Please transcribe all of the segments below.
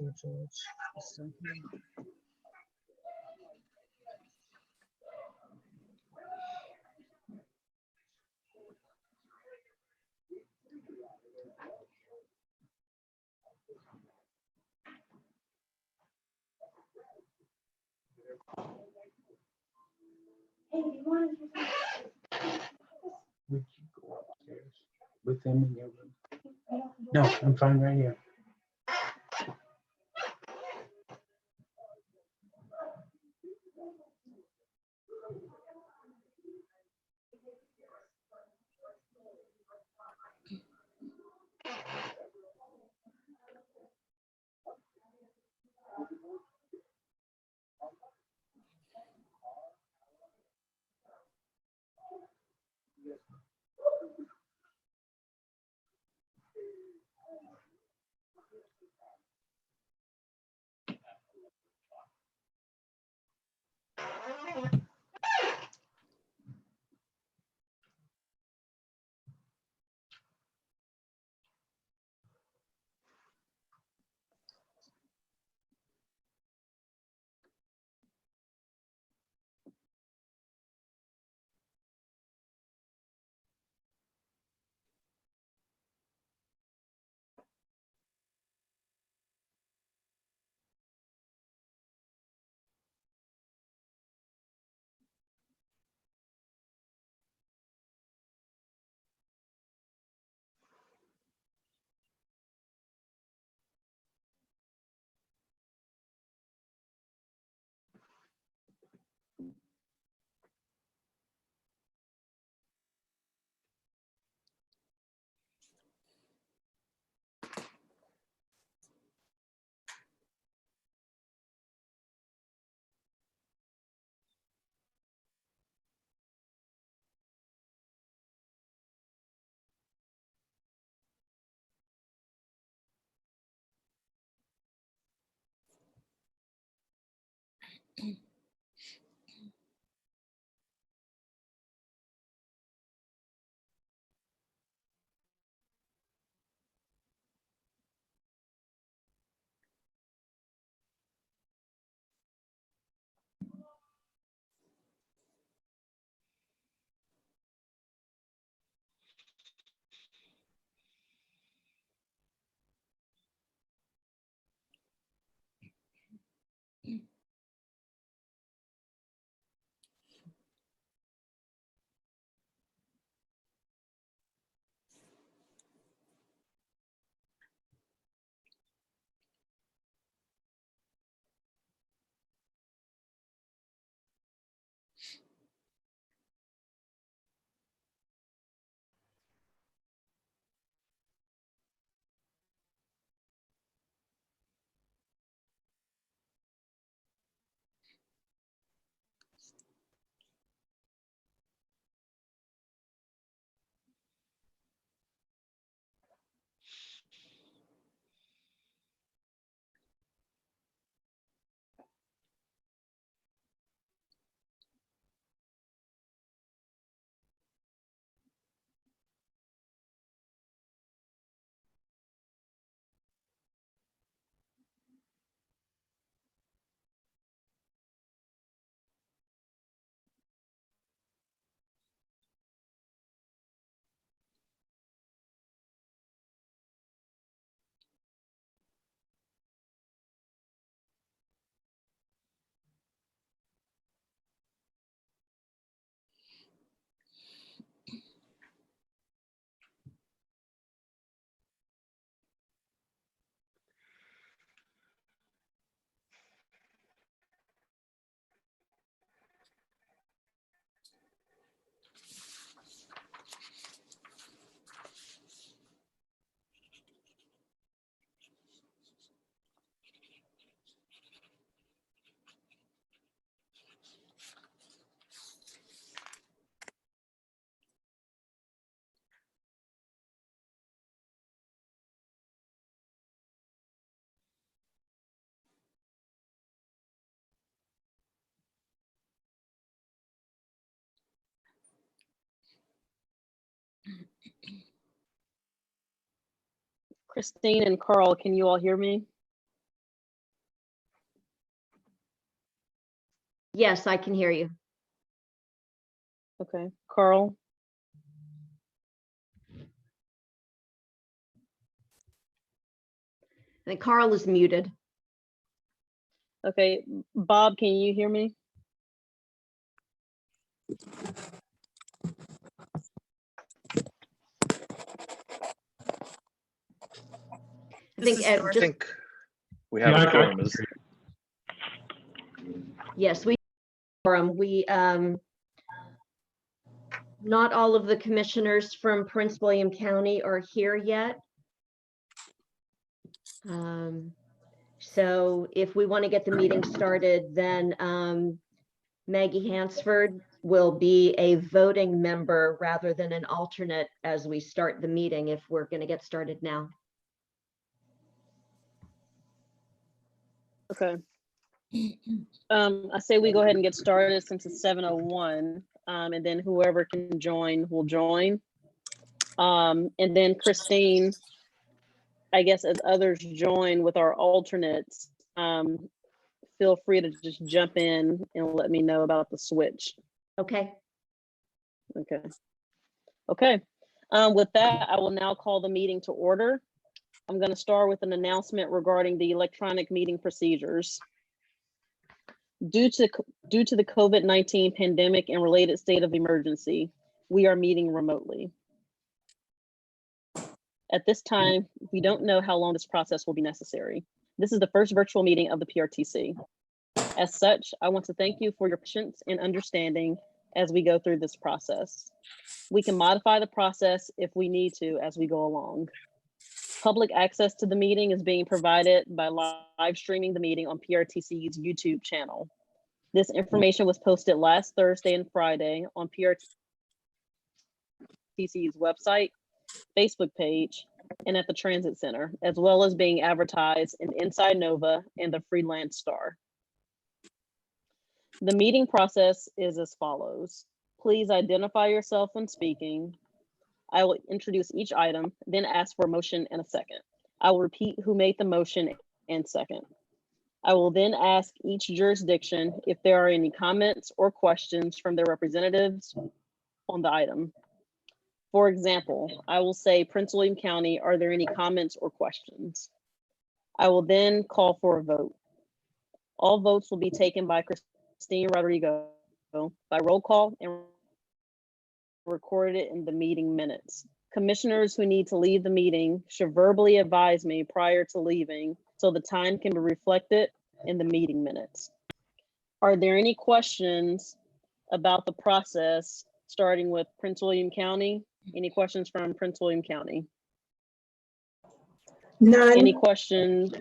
George. So, would you go upstairs with them in your room? No, I'm fine right here. Christine and Carl, can you all hear me? Yes, I can hear you. Okay, Carl, I think Carl is muted. okay, Bob, can you hear me? I think Ed, I just, think we have Yeah, a quorum. Is yes, we not all of the commissioners from Prince William County are here yet. So if we want to get the meeting started, then Maggie Hansford will be a voting member rather than an alternate as we start the meeting, if we're going to get started now. Okay. I say we go ahead and get started since it's 7:01, and then whoever can join will join. And then Christine, I guess as others join with our alternates, feel free to just jump in and let me know about the switch. Okay. Okay. Okay. With that, I will now call the meeting to order. I'm going to start with an announcement regarding the electronic meeting procedures. Due to the COVID-19 pandemic and related state of emergency, we are meeting remotely. At this time, we don't know how long this process will be necessary. This is the first virtual meeting of the PRTC. As such, I want to thank you for your patience and understanding as we go through this process. We can modify the process if we need to as we go along. Public access to the meeting is being provided by live streaming the meeting on PRTC's YouTube channel. This information was posted last Thursday and Friday on PRTC's website, Facebook page, and at the Transit Center, as well as being advertised in Inside Nova and the Freelance Star. The meeting process is as follows. Please identify yourself when speaking. I will introduce each item, then ask for a motion and a second. I will repeat who made the motion and second. I will then ask each jurisdiction if there are any comments or questions from their representatives on the item. For example, I will say Prince William County, are there any comments or questions? I will then call for a vote. All votes will be taken by Christine Rodrigo by roll call and recorded in the meeting minutes. Commissioners who need to leave the meeting should verbally advise me prior to leaving so the time can be reflected in the meeting minutes. Are there any questions about the process, starting with Prince William County? Any questions from Prince William County? None. Any questions?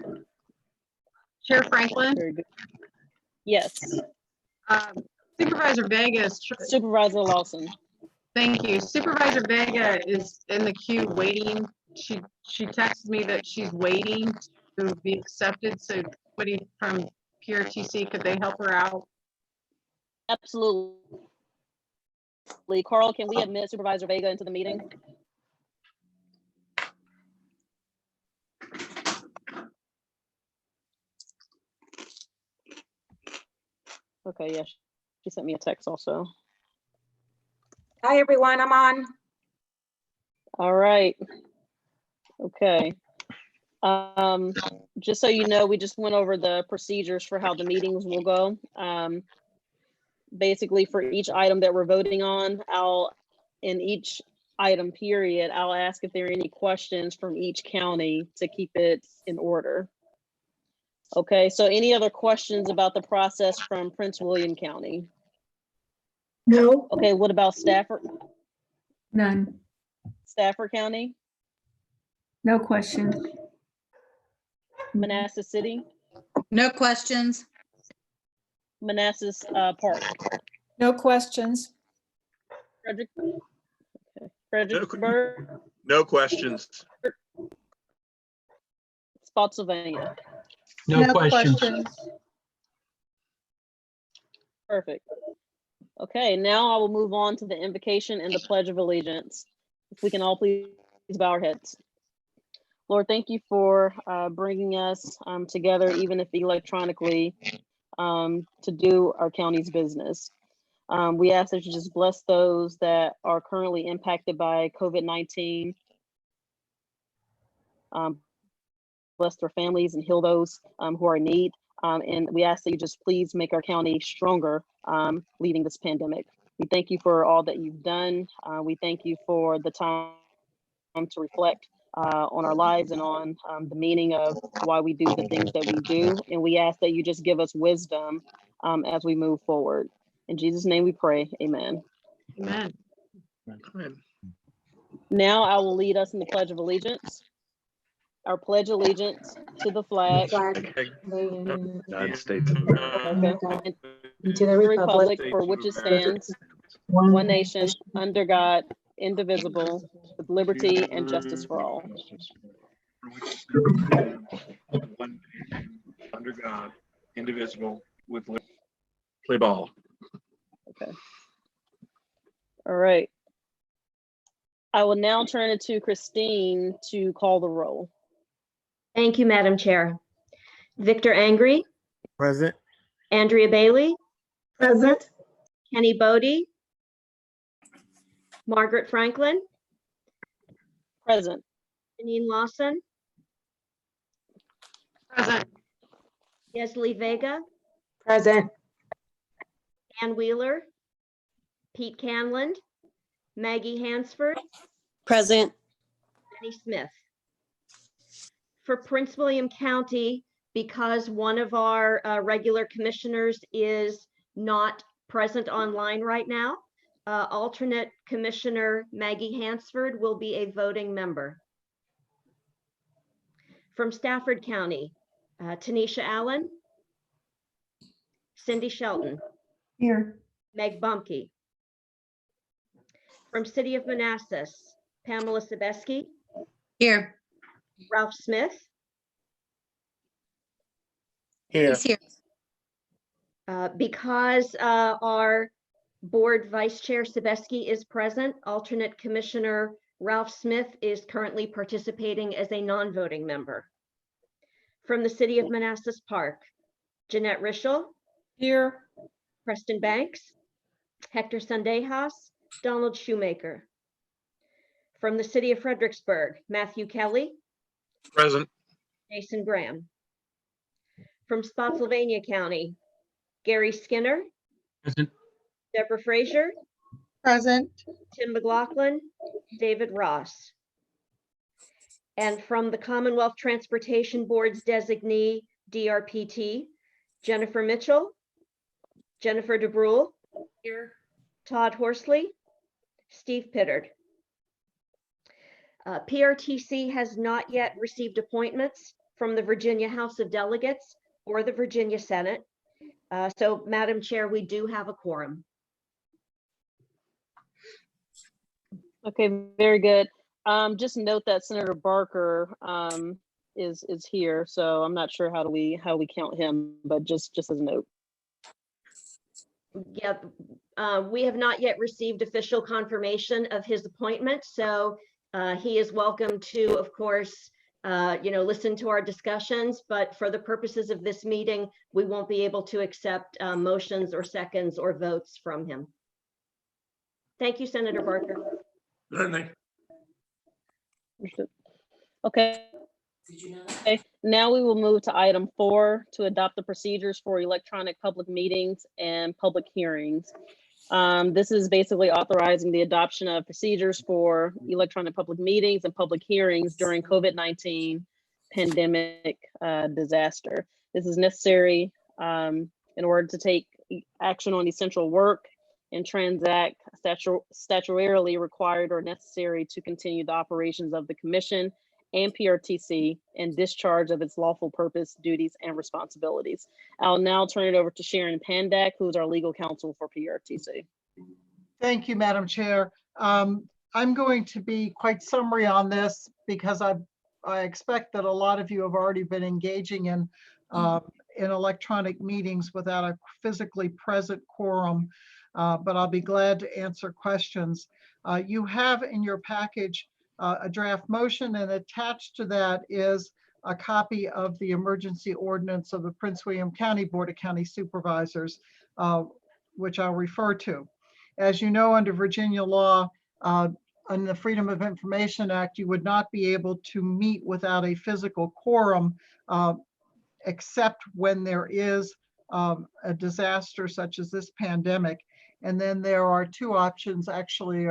Chair Franklin, Very good. Yes, Supervisor Vega is, Supervisor Lawson. thank you. Supervisor Vega is in the queue waiting. She texted me that she's waiting to be accepted. So somebody from PRTC, could they help her out? Absolutely. Carl, can we admit Supervisor Vega into the meeting? Okay, yes, she sent me a text also. Hi, everyone. I'm on. All right. Okay. Just so you know, we just went over the procedures for how the meetings will go. Basically, for each item that we're voting on, in each item period, I'll ask if there are any questions from each county to keep it in order. Okay, so any other questions about the process from Prince William County? No. Okay, what about Stafford None. County, No questions. Manassas City, No questions. Manassas Park, No questions. Fredericksburg, No questions. Spotsylvania. No questions. Perfect. Okay, now I will move on to the invocation and the Pledge of Allegiance. If we can all please bow our heads. Lord, thank you for bringing us together, even if electronically, to do our county's business. We ask that you just bless those that are currently impacted by COVID-19. Bless their families and heal those who are in need. And we ask that you just please make our county stronger leading this pandemic. We thank you for all that you've done. We thank you for the time to reflect on our lives and on the meaning of why we do the things that we do. And we ask that you just give us wisdom as we move forward. In Jesus' name we pray, amen. Amen. Now I will lead us in the Pledge of Allegiance. Our pledge allegiance to the flag United States of America. and to the republic for which it stands, one nation, under God, indivisible, with liberty and justice for all. One nation, under God, indivisible, with liberty. Play ball. Okay. All right. I will now turn it to Christine to call the roll. Thank you, Madam Chair. Victor Angry, Present. Andrea Bailey, Present. Kenny Bodie, Margaret Franklin, Present. Janine Lawson, Present. Yesley Vega, Present. Ann Wheeler, Pete Canland, Maggie Hansford, Present. Jenny Smith. For Prince William County, because one of our regular commissioners is not present online right now, alternate Commissioner Maggie Hansford will be a voting member. From Stafford County, Tanisha Allen, Cindy Shelton, Here. Meg Bumke. From City of Manassas, Pamela Sebeski, Here. Ralph Smith, Here. He's here. because our board vice chair Sebeski is present, alternate commissioner Ralph Smith is currently participating as a non-voting member. From the City of Manassas Park, Jeanette Rischel, Here. Preston Banks, Hector Sandejas, Donald Shoemaker. From the City of Fredericksburg, Matthew Kelly, Present. Jason Graham. From Spotsylvania County, Gary Skinner, Present. Deborah Frazier, Present. Tim McLaughlin, David Ross. And from the Commonwealth Transportation Board's designee, DRPT, Jennifer Mitchell, Jennifer DeBrule, Here. Todd Horsley, Steve Pittard. PRTC has not yet received appointments from the Virginia House of Delegates or the Virginia Senate. So, Madam Chair, we do have a quorum. Okay, very good. Just note that Senator Barker is here, so I'm not sure how we count him, but just as a note. Yep, we have not yet received official confirmation of his appointment, so he is welcome to, of course, listen to our discussions, but for the purposes of this meeting, we won't be able to accept motions or seconds or votes from him. Thank you, Senator Barker. Okay. Okay, now we will move to item 4 to adopt the procedures for electronic public meetings and public hearings. This is basically authorizing the adoption of procedures for electronic public meetings and public hearings during COVID-19 pandemic disaster. This is necessary in order to take action on essential work and transact statutorily required or necessary to continue the operations of the Commission and PRTC and discharge of its lawful purpose, duties, and responsibilities. I'll now turn it over to Sharon Pandak, who's our legal counsel for PRTC. Thank you, Madam Chair. I'm going to be quite summary on this because I expect that a lot of you have already been engaging in electronic meetings without a physically present quorum, but I'll be glad to answer questions. You have in your package a draft motion, and attached to that is a copy of the emergency ordinance of the Prince William County Board of County Supervisors, which I'll refer to. As you know, under Virginia law, under the Freedom of Information Act, you would not be able to meet without a physical quorum, except when there is a disaster such as this pandemic. And then there are two options actually,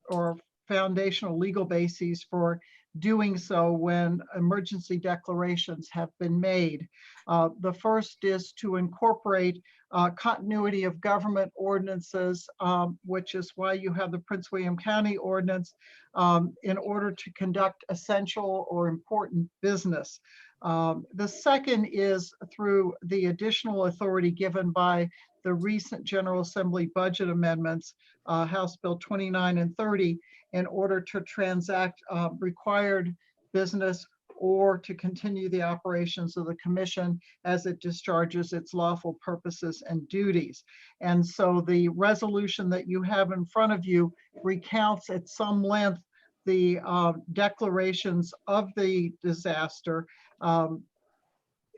or foundational legal bases for doing so when emergency declarations have been made. The first is to incorporate continuity of government ordinances, which is why you have the Prince William County ordinance, in order to conduct essential or important business. The second is through the additional authority given by the recent General Assembly budget amendments, House Bill 29 and 30, in order to transact required business or to continue the operations of the commission as it discharges its lawful purposes and duties. And so the resolution that you have in front of you recounts at some length the declarations of the disaster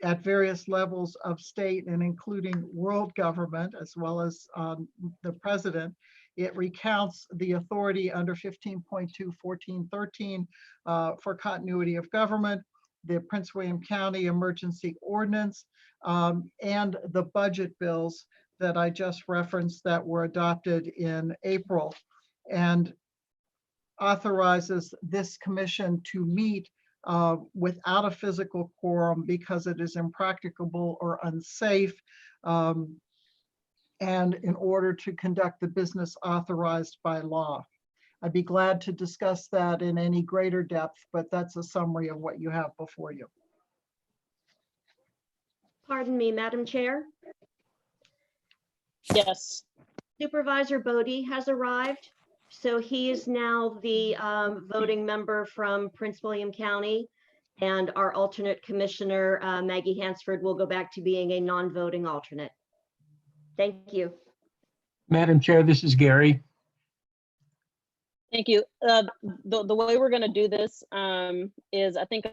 at various levels of state and including world government, as well as the president. It recounts the authority under 15.2.14.13 for continuity of government, the Prince William County Emergency Ordinance, and the budget bills that I just referenced that were adopted in April, and authorizes this commission to meet without a physical quorum because it is impracticable or unsafe, and in order to conduct the business authorized by law. I'd be glad to discuss that in any greater depth, but that's a summary of what you have before you. Pardon me, Madam Chair. Yes. Supervisor Bodie has arrived. So he is now the voting member from Prince William County, and our alternate commissioner, Maggie Hansford, will go back to being a non-voting alternate. Thank you. Madam Chair, this is Gary. Thank you. The way we're going to do this is I think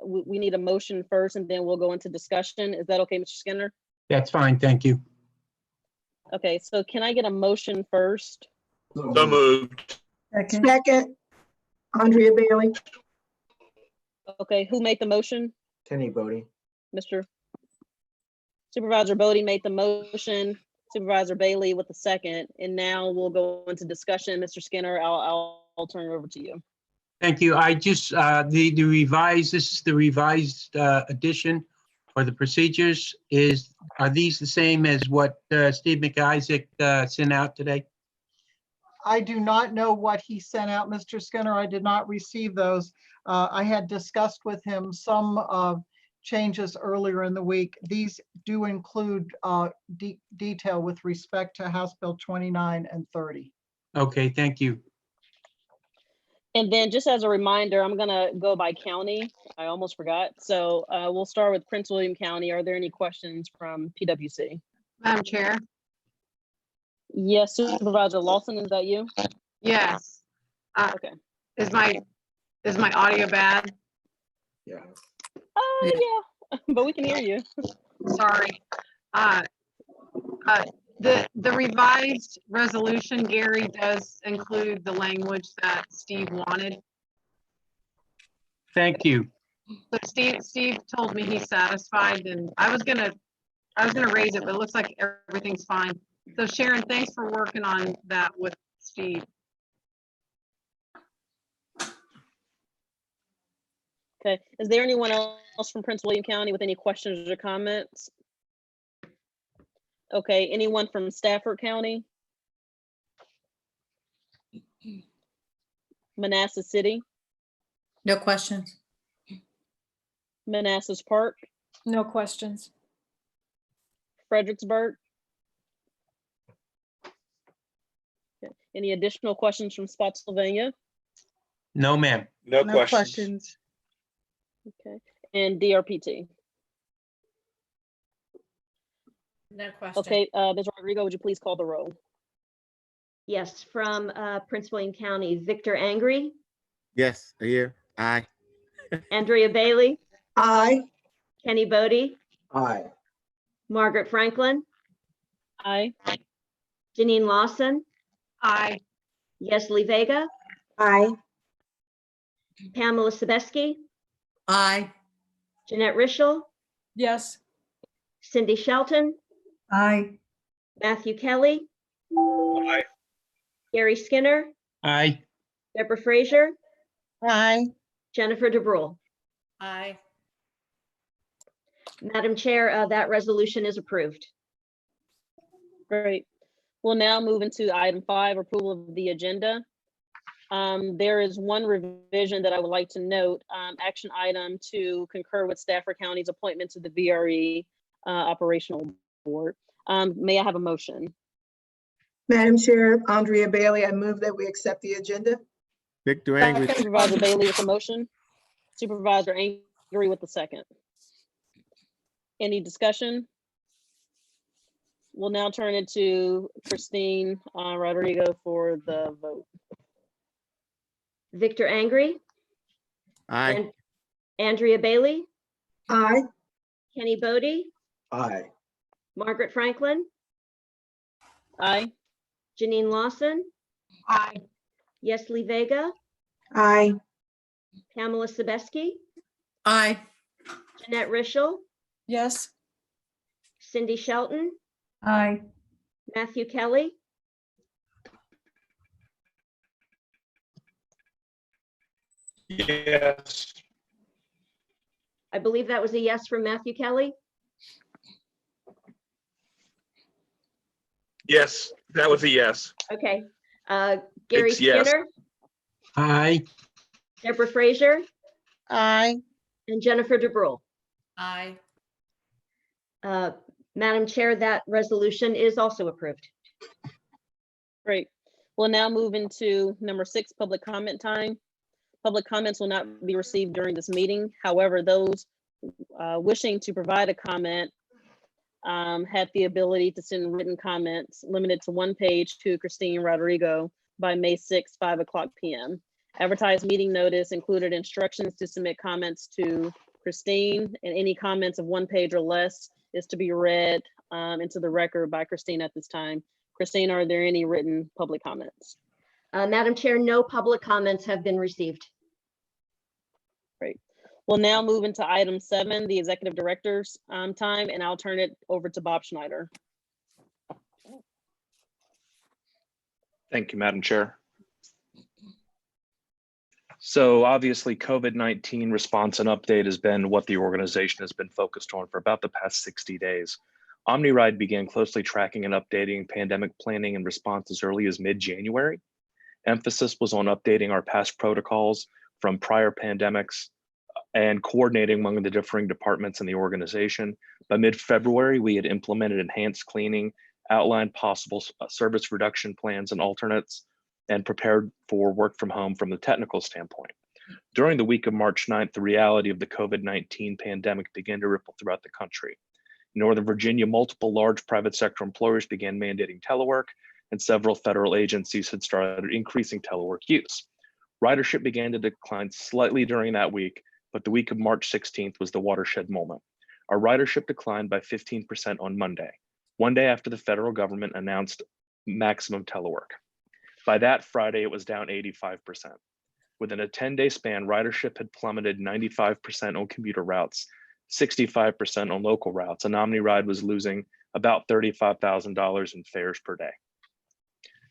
we need a motion first and then we'll go into discussion. Is that okay, Mr. Skinner? That's fine, thank you. Okay, so can I get a motion first? So moved. Second, Andrea Bailey. Okay, who made the motion? Kenny Bodie. Mr. Supervisor Bodie made the motion, Supervisor Bailey with the second, and now we'll go into discussion. Mr. Skinner, I'll turn it over to you. Thank you. I just, this is the revised edition for the procedures. Are these the same as what Steve McIsaac sent out today? I do not know what he sent out, Mr. Skinner. I did not receive those. I had discussed with him some changes earlier in the week. These do include detail with respect to House Bill 29 and 30. Okay, thank you. And then just as a reminder, I'm gonna go by county. I almost forgot. So we'll start with Prince William County. Are there any questions from PwC? Madam Chair. Yes, Supervisor Lawson, is that you? Yes. Okay. Is my audio bad? Yeah. Yeah, but we can hear you. Sorry. The revised resolution, Gary, does include the language that Steve wanted. Thank you. But Steve told me he's satisfied, and I was gonna raise it, but it looks like everything's fine. So Sharon, thanks for working on that with Steve. Okay, is there anyone else from Prince William County with any questions or comments? Okay, anyone from Stafford County? Manassas City? No questions. Manassas Park? No questions. Fredericksburg? Okay. Any additional questions from Spotsylvania? No, ma'am. No questions. Okay, and DRPT? No question. Okay, Ms. Rodrigo, would you please call the roll? Yes, from Prince William County, Victor Angry, Yes, here. Aye. Andrea Bailey, Aye. Kenny Bodie, Aye. Margaret Franklin, Aye. Janine Lawson, Aye. Yesley Vega, Aye. Pamela Sebeski, Aye. Jeanette Richel, Yes. Cindy Shelton, Aye. Matthew Kelly, Aye. Gary Skinner, Aye. Deborah Frazier, Aye. Jennifer DeBrule. Aye. Madam Chair, that resolution is approved. Great. We'll now move into item 5, approval of the agenda. There is one revision that I would like to note. Action item to concur with Stafford County's appointment to the VRE Operational Board. May I have a motion? Madam Chair, Andrea Bailey, I move that we accept the agenda. Victor Angry. Supervisor Bailey with the motion. Supervisor Angry with the second. Any discussion? We'll now turn it to Christine Rodrigo for the vote. Victor Angry, Aye. and Andrea Bailey, Aye. Kenny Bodie, Aye. Margaret Franklin, Aye. Janine Lawson, Aye. Yesley Vega, Aye. Pamela Sebeski, Aye. Jeanette Richel, Yes. Cindy Shelton, Aye. Matthew Kelly, Yes. I believe that was a yes from Matthew Kelly. Yes, that was a yes. Okay. Gary It's yes. Skinner, Aye. Deborah Frazier, Aye. and Jennifer DeBrule. Aye. Madam Chair, that resolution is also approved. Great. We'll now move into number 6, public comment time. Public comments will not be received during this meeting. However, those wishing to provide a comment have the ability to send written comments limited to 1 page to Christine Rodrigo by May 6, 5:00 p.m. Advertised meeting notice included instructions to submit comments to Christine, and any comments of 1 page or less is to be read into the record by Christine at this time. Christine, are there any written public comments? Madam Chair, no public comments have been received. Great. We'll now move into item 7, the executive director's time, and I'll turn it over to Bob Schneider. Thank you, Madam Chair. So obviously COVID-19 response and update has been what the organization has been focused on for about the past 60 days. OmniRide began closely tracking and updating pandemic planning and response as early as mid-January. Emphasis was on updating our past protocols from prior pandemics and coordinating among the differing departments in the organization. By mid-February, we had implemented enhanced cleaning, outlined possible service reduction plans and alternates, and prepared for work from home from the technical standpoint. During the week of March 9th, the reality of the COVID-19 pandemic began to ripple throughout the country. In Northern Virginia, multiple large private sector employers began mandating telework, and several federal agencies had started increasing telework use. Ridership began to decline slightly during that week, but the week of March 16th was the watershed moment. Our ridership declined by 15% on Monday, one day after the federal government announced maximum telework. By that Friday, it was down 85%. Within a 10-day span, ridership had plummeted 95% on commuter routes, 65% on local routes, and OmniRide was losing about $35,000 in fares per day.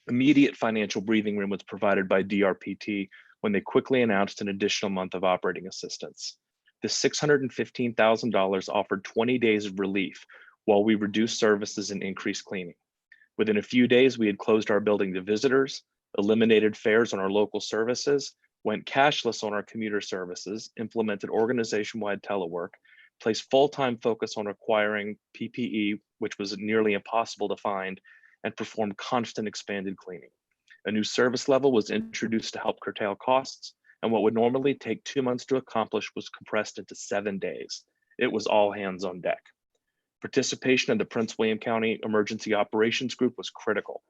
Immediate financial breathing room was provided by DRPT when they quickly announced an additional month of operating assistance. The $615,000 offered 20 days of relief while we reduced services and increased cleaning. Within a few days, we had closed our building to visitors, eliminated fares on our local services, went cashless on our commuter services, implemented organization-wide telework, placed full-time focus on acquiring PPE, which was nearly impossible to find, and performed constant expanded cleaning. A new service level was introduced to help curtail costs, and what would normally take 2 months to accomplish was compressed into 7 days. It was all hands on deck. Participation in the Prince William County Emergency Operations Group was critical.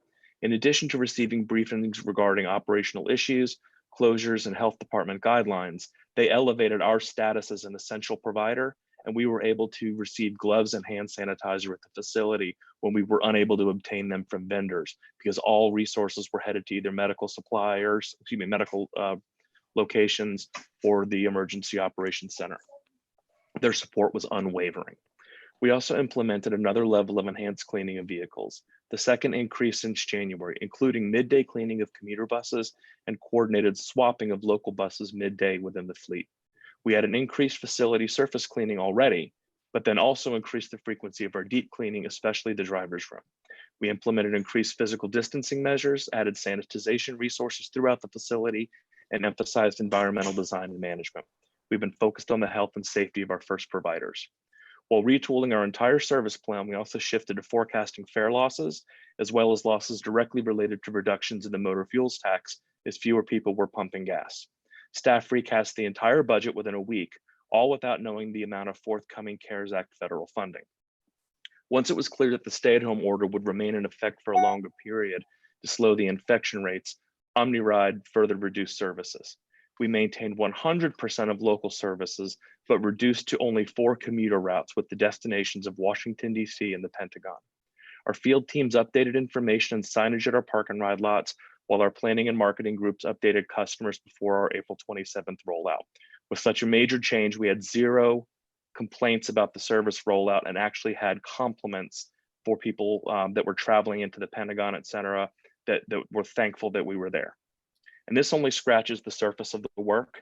In addition to receiving briefings regarding operational issues, closures, and health department guidelines, They elevated our status as an essential provider, and we were able to receive gloves and hand sanitizer at the facility when we were unable to obtain them from vendors, because all resources were headed to either medical suppliers, medical locations, or the emergency operations center. Their support was unwavering. We also implemented another level of enhanced cleaning of vehicles, the second increase since January, including midday cleaning of commuter buses and coordinated swapping of local buses midday within the fleet. We had an increased facility surface cleaning already, but then also increased the frequency of our deep cleaning, especially the driver's room. We implemented increased physical distancing measures, added sanitization resources throughout the facility, and emphasized environmental design and management. We've been focused on the health and safety of our first providers. While retooling our entire service plan, we also shifted to forecasting fare losses, as well as losses directly related to reductions in the motor fuels tax, as fewer people were pumping gas. Staff recast the entire budget within a week, all without knowing the amount of forthcoming CARES Act federal funding. Once it was clear that the stay-at-home order would remain in effect for a longer period to slow the infection rates, OmniRide further reduced services. We maintained 100% of local services, but reduced to only 4 commuter routes with the destinations of Washington, D.C. and the Pentagon. Our field teams updated information and signage at our park and ride lots, while our planning and marketing groups updated customers before our April 27th rollout. With such a major change, we had 0 complaints about the service rollout and actually had compliments for people that were traveling into the Pentagon, et cetera, that were thankful that we were there. And this only scratches the surface of the work.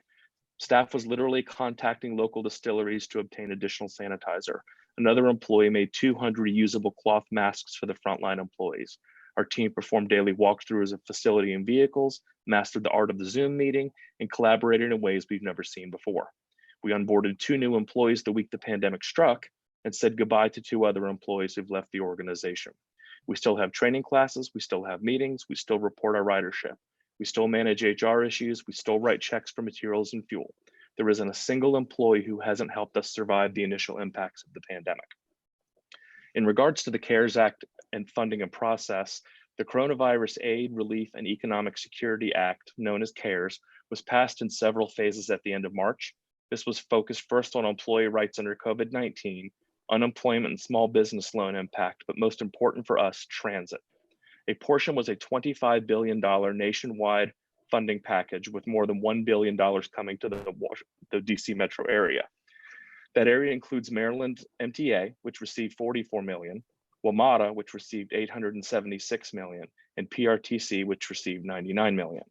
Staff was literally contacting local distilleries to obtain additional sanitizer. Another employee made 200 reusable cloth masks for the frontline employees. Our team performed daily walkthroughs of facility and vehicles, mastered the art of the Zoom meeting, and collaborated in ways we've never seen before. We onboarded 2 new employees the week the pandemic struck and said goodbye to 2 other employees who've left the organization. We still have training classes, we still have meetings, we still report our ridership. We still manage HR issues, we still write checks for materials and fuel. There isn't a single employee who hasn't helped us survive the initial impacts of the pandemic. In regards to the CARES Act and funding and process, the Coronavirus Aid, Relief, and Economic Security Act, known as CARES, was passed in several phases at the end of March. This was focused first on employee rights under COVID-19, unemployment and small business loan impact, but most important for us, transit. A portion was a $25 billion nationwide funding package with more than $1 billion coming to the DC metro area. That area includes Maryland MTA, which received $44 million, WMATA, which received $876 million, and PRTC, which received $99 million.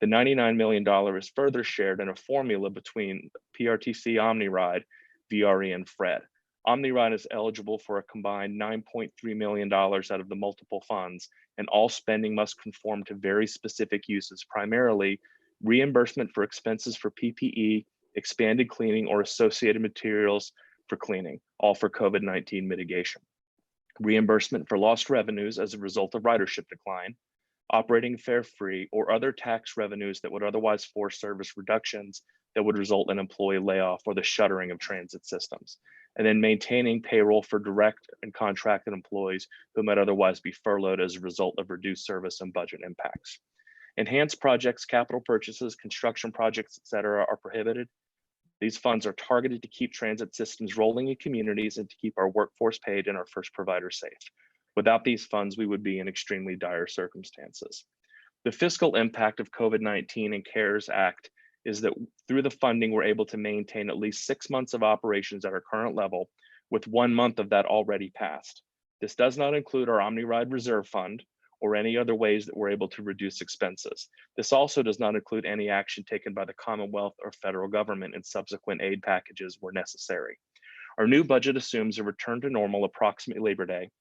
The $99 million is further shared in a formula between PRTC, OmniRide, VRE, and FRED. OmniRide is eligible for a combined $9.3 million out of the multiple funds, and all spending must conform to very specific uses, primarily reimbursement for expenses for PPE, expanded cleaning, or associated materials for cleaning, all for COVID-19 mitigation. Reimbursement for lost revenues as a result of ridership decline, operating fare free, or other tax revenues that would otherwise force service reductions that would result in employee layoff or the shuttering of transit systems. And then maintaining payroll for direct and contracted employees who might otherwise be furloughed as a result of reduced service and budget impacts. Enhanced projects, capital purchases, construction projects, et cetera, are prohibited. These funds are targeted to keep transit systems rolling in communities and to keep our workforce paid and our first providers safe. Without these funds, we would be in extremely dire circumstances. The fiscal impact of COVID-19 and CARES Act is that through the funding, we're able to maintain at least 6 months of operations at our current level, with 1 month of that already passed. This does not include our OmniRide Reserve Fund or any other ways that we're able to reduce expenses. This also does not include any action taken by the Commonwealth or federal government in subsequent aid packages where necessary. Our new budget assumes a return to normal approximately Labor Day.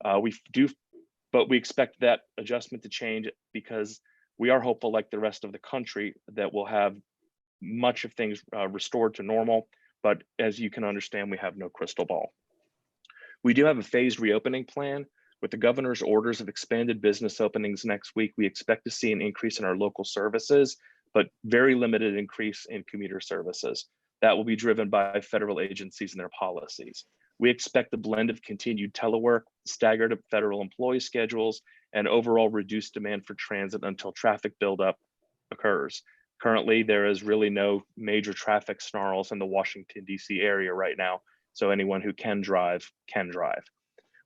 But we expect that adjustment to change because we are hopeful, like the rest of the country, that we'll have much of things restored to normal. But as you can understand, we have no crystal ball. We do have a phased reopening plan. With the governor's orders of expanded business openings next week, we expect to see an increase in our local services, but very limited increase in commuter services. That will be driven by federal agencies and their policies. We expect the blend of continued telework, staggered federal employee schedules, and overall reduced demand for transit until traffic buildup occurs. Currently, there is really no major traffic snarls in the Washington, D.C. area right now, so anyone who can drive can drive.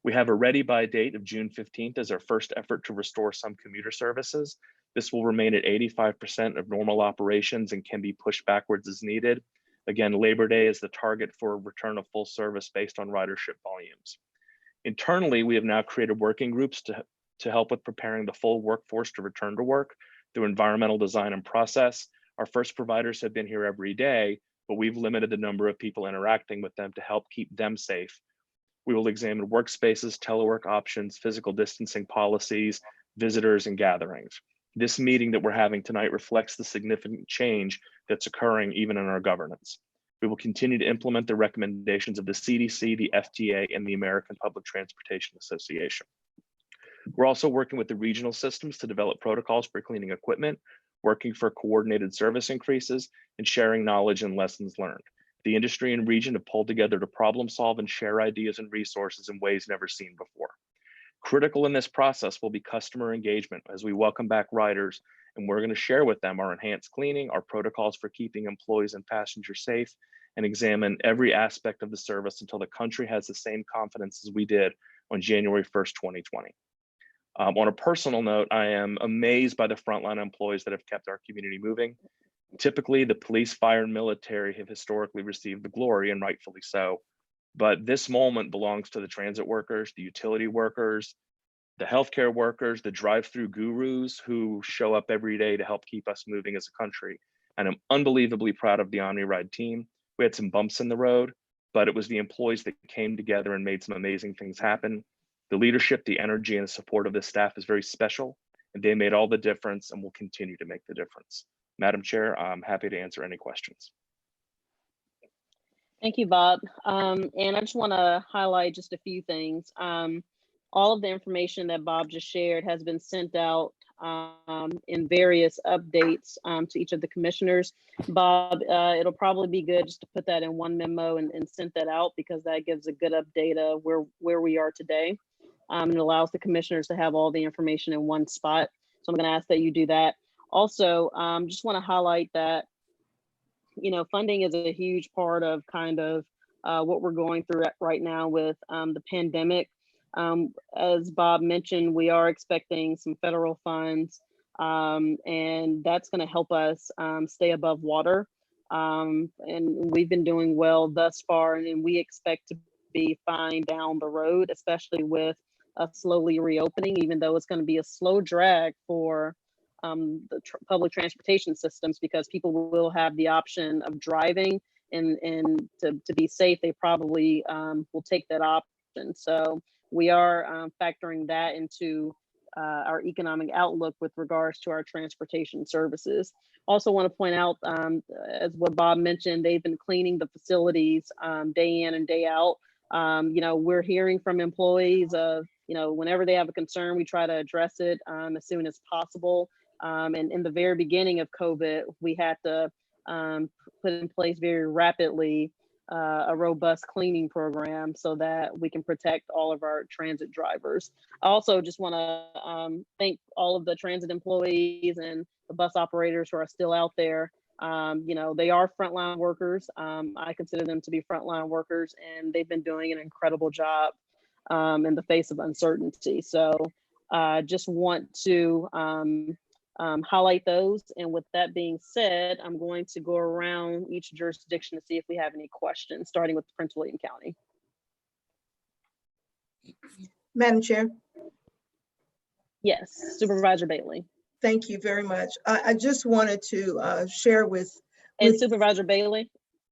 We have a ready by date of June 15th as our first effort to restore some commuter services. This will remain at 85% of normal operations and can be pushed backwards as needed. Again, Labor Day is the target for return of full service based on ridership volumes. Internally, we have now created working groups to help with preparing the full workforce to return to work through environmental design and process. Our first providers have been here every day, but we've limited the number of people interacting with them to help keep them safe. We will examine workspaces, telework options, physical distancing policies, visitors, and gatherings. This meeting that we're having tonight reflects the significant change that's occurring even in our governance. We will continue to implement the recommendations of the CDC, the FTA, and the American Public Transportation Association. We're also working with the regional systems to develop protocols for cleaning equipment, working for coordinated service increases, and sharing knowledge and lessons learned. The industry and region have pulled together to problem solve and share ideas and resources in ways never seen before. Critical in this process will be customer engagement as we welcome back riders, and we're going to share with them our enhanced cleaning, our protocols for keeping employees and passengers safe, and examine every aspect of the service until the country has the same confidence as we did on January 1st, 2020. On a personal note, I am amazed by the frontline employees that have kept our community moving. Typically, the police, fire, and military have historically received the glory, and rightfully so. But this moment belongs to the transit workers, the utility workers, the healthcare workers, the drive-through gurus who show up every day to help keep us moving as a country. And I'm unbelievably proud of the OmniRide team. We had some bumps in the road, but it was the employees that came together and made some amazing things happen. The leadership, the energy, and the support of the staff is very special, and they made all the difference and will continue to make the difference. Madam Chair, I'm happy to answer any questions. Thank you, Bob. And I just want to highlight just a few things. All of the information that Bob just shared has been sent out in various updates to each of the commissioners. Bob, it'll probably be good just to put that in one memo and send that out, because that gives a good update of where we are today. And it allows the commissioners to have all the information in one spot. So I'm going to ask that you do that. Also, just want to highlight that, you know, funding is a huge part of kind of what we're going through right now with the pandemic. As Bob mentioned, we are expecting some federal funds, and that's going to help us stay above water. And we've been doing well thus far, and we expect to be fine down the road, especially with a slowly reopening, even though it's going to be a slow drag for the public transportation systems, because people will have the option of driving, and to be safe, they probably will take that option. So we are factoring that into our economic outlook with regards to our transportation services. Also want to point out, as what Bob mentioned, they've been cleaning the facilities day in and day out. You know, we're hearing from employees of, you know, whenever they have a concern, we try to address it as soon as possible. And in the very beginning of COVID, we had to put in place very rapidly a robust cleaning program so that we can protect all of our transit drivers. I also just want to thank all of the transit employees and the bus operators who are still out there. You know, they are frontline workers. I consider them to be frontline workers, and they've been doing an incredible job in the face of uncertainty. So just want to highlight those. And with that being said, I'm going to go around each jurisdiction to see if we have any questions, starting with Prince William County. Madam Chair. Yes, Supervisor Bailey. Thank you very much. I just wanted to share with Supervisor Bailey.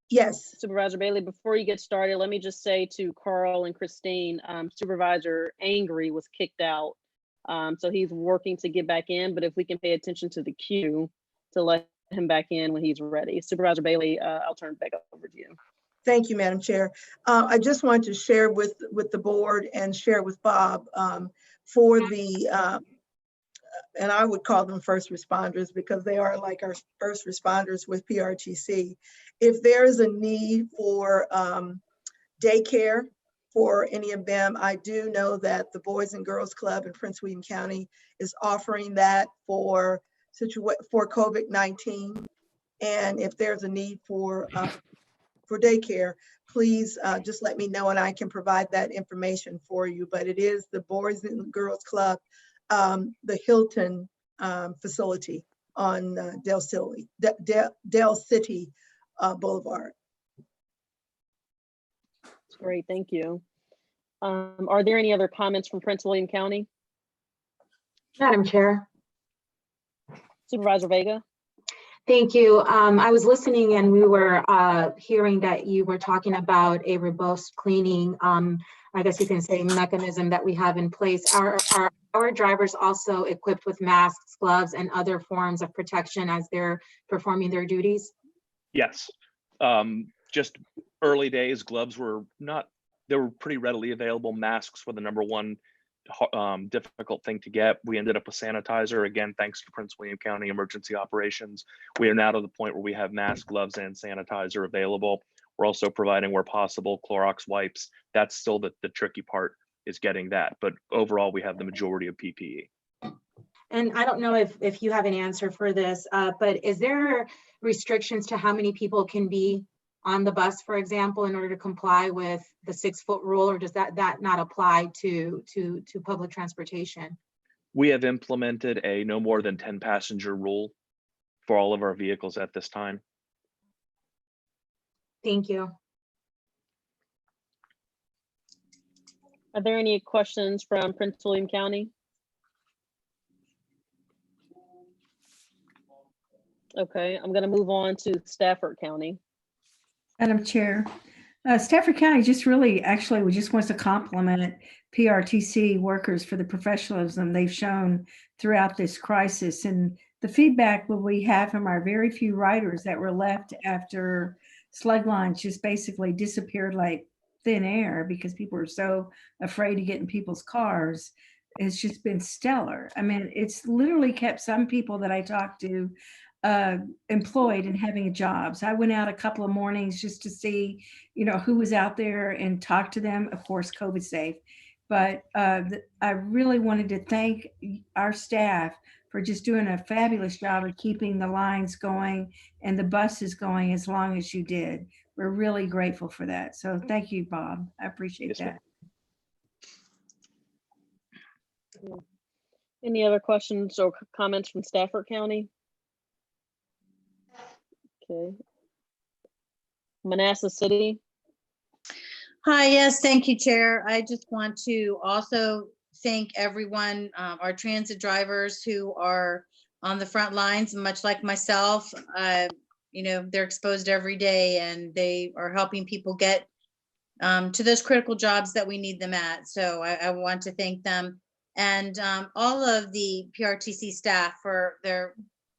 Yes. Supervisor Bailey, before you get started, let me just say to Carl and Christine, Supervisor Angry was kicked out. So he's working to get back in, but if we can pay attention to the queue to let him back in when he's ready. Supervisor Bailey, I'll turn it back over to you. Thank you, Madam Chair. I just wanted to share with the board and share with Bob for the, and I would call them first responders because they are like our first responders with PRTC. If there is a need for daycare for any of them, I do know that the Boys and Girls Club in Prince William County is offering that for COVID-19. And if there's a need for daycare, please just let me know and I can provide that information for you. But it is the Boys and Girls Club, the Hilton facility on Dale City Boulevard. That's great, thank you. Are there any other comments from Prince William County? Madam Chair. Supervisor Vega? Thank you. I was listening and we were hearing that you were talking about a robust cleaning, I guess you can say, mechanism that we have in place. Are our drivers also equipped with masks, gloves, and other forms of protection as they're performing their duties? Yes. Just early days, gloves were not, they were pretty readily available. Masks were the number one difficult thing to get. We ended up with sanitizer, again, thanks to Prince William County Emergency Operations. We are now to the point where we have masks, gloves, and sanitizer available. We're also providing, where possible, Clorox wipes. That's still the tricky part, is getting that. But overall, we have the majority of PPE. And I don't know if you have an answer for this, but is there restrictions to how many people can be on the bus, for example, in order to comply with the 6-foot rule, or does that not apply to public transportation? We have implemented a no more than 10 passenger rule for all of our vehicles at this time. Thank you. Are there any questions from Prince William County? Okay, I'm gonna move on to Stafford County. Madam Chair, Stafford County just really, actually, we just wants to compliment PRTC workers for the professionalism they've shown throughout this crisis. And the feedback that we have from our very few riders that were left after slug lines just basically disappeared like thin air because people were so afraid to get in people's cars, has just been stellar. I mean, it's literally kept some people that I talked to employed and having jobs. I went out a couple of mornings just to see, who was out there and talk to them. Of course, COVID safe, but I really wanted to thank our staff for just doing a fabulous job of keeping the lines going and the buses going as long as you did. We're really grateful for that. So thank you, Bob. I appreciate Yes, that. ma'am. Any other questions or comments from Stafford County? Okay. Manassas City. Hi, yes, thank you, Chair. I just want to also thank everyone, our transit drivers who are on the front lines, much like myself. They're exposed every day and they are helping people get to those critical jobs that we need them at. So I want to thank them and all of the PRTC staff for their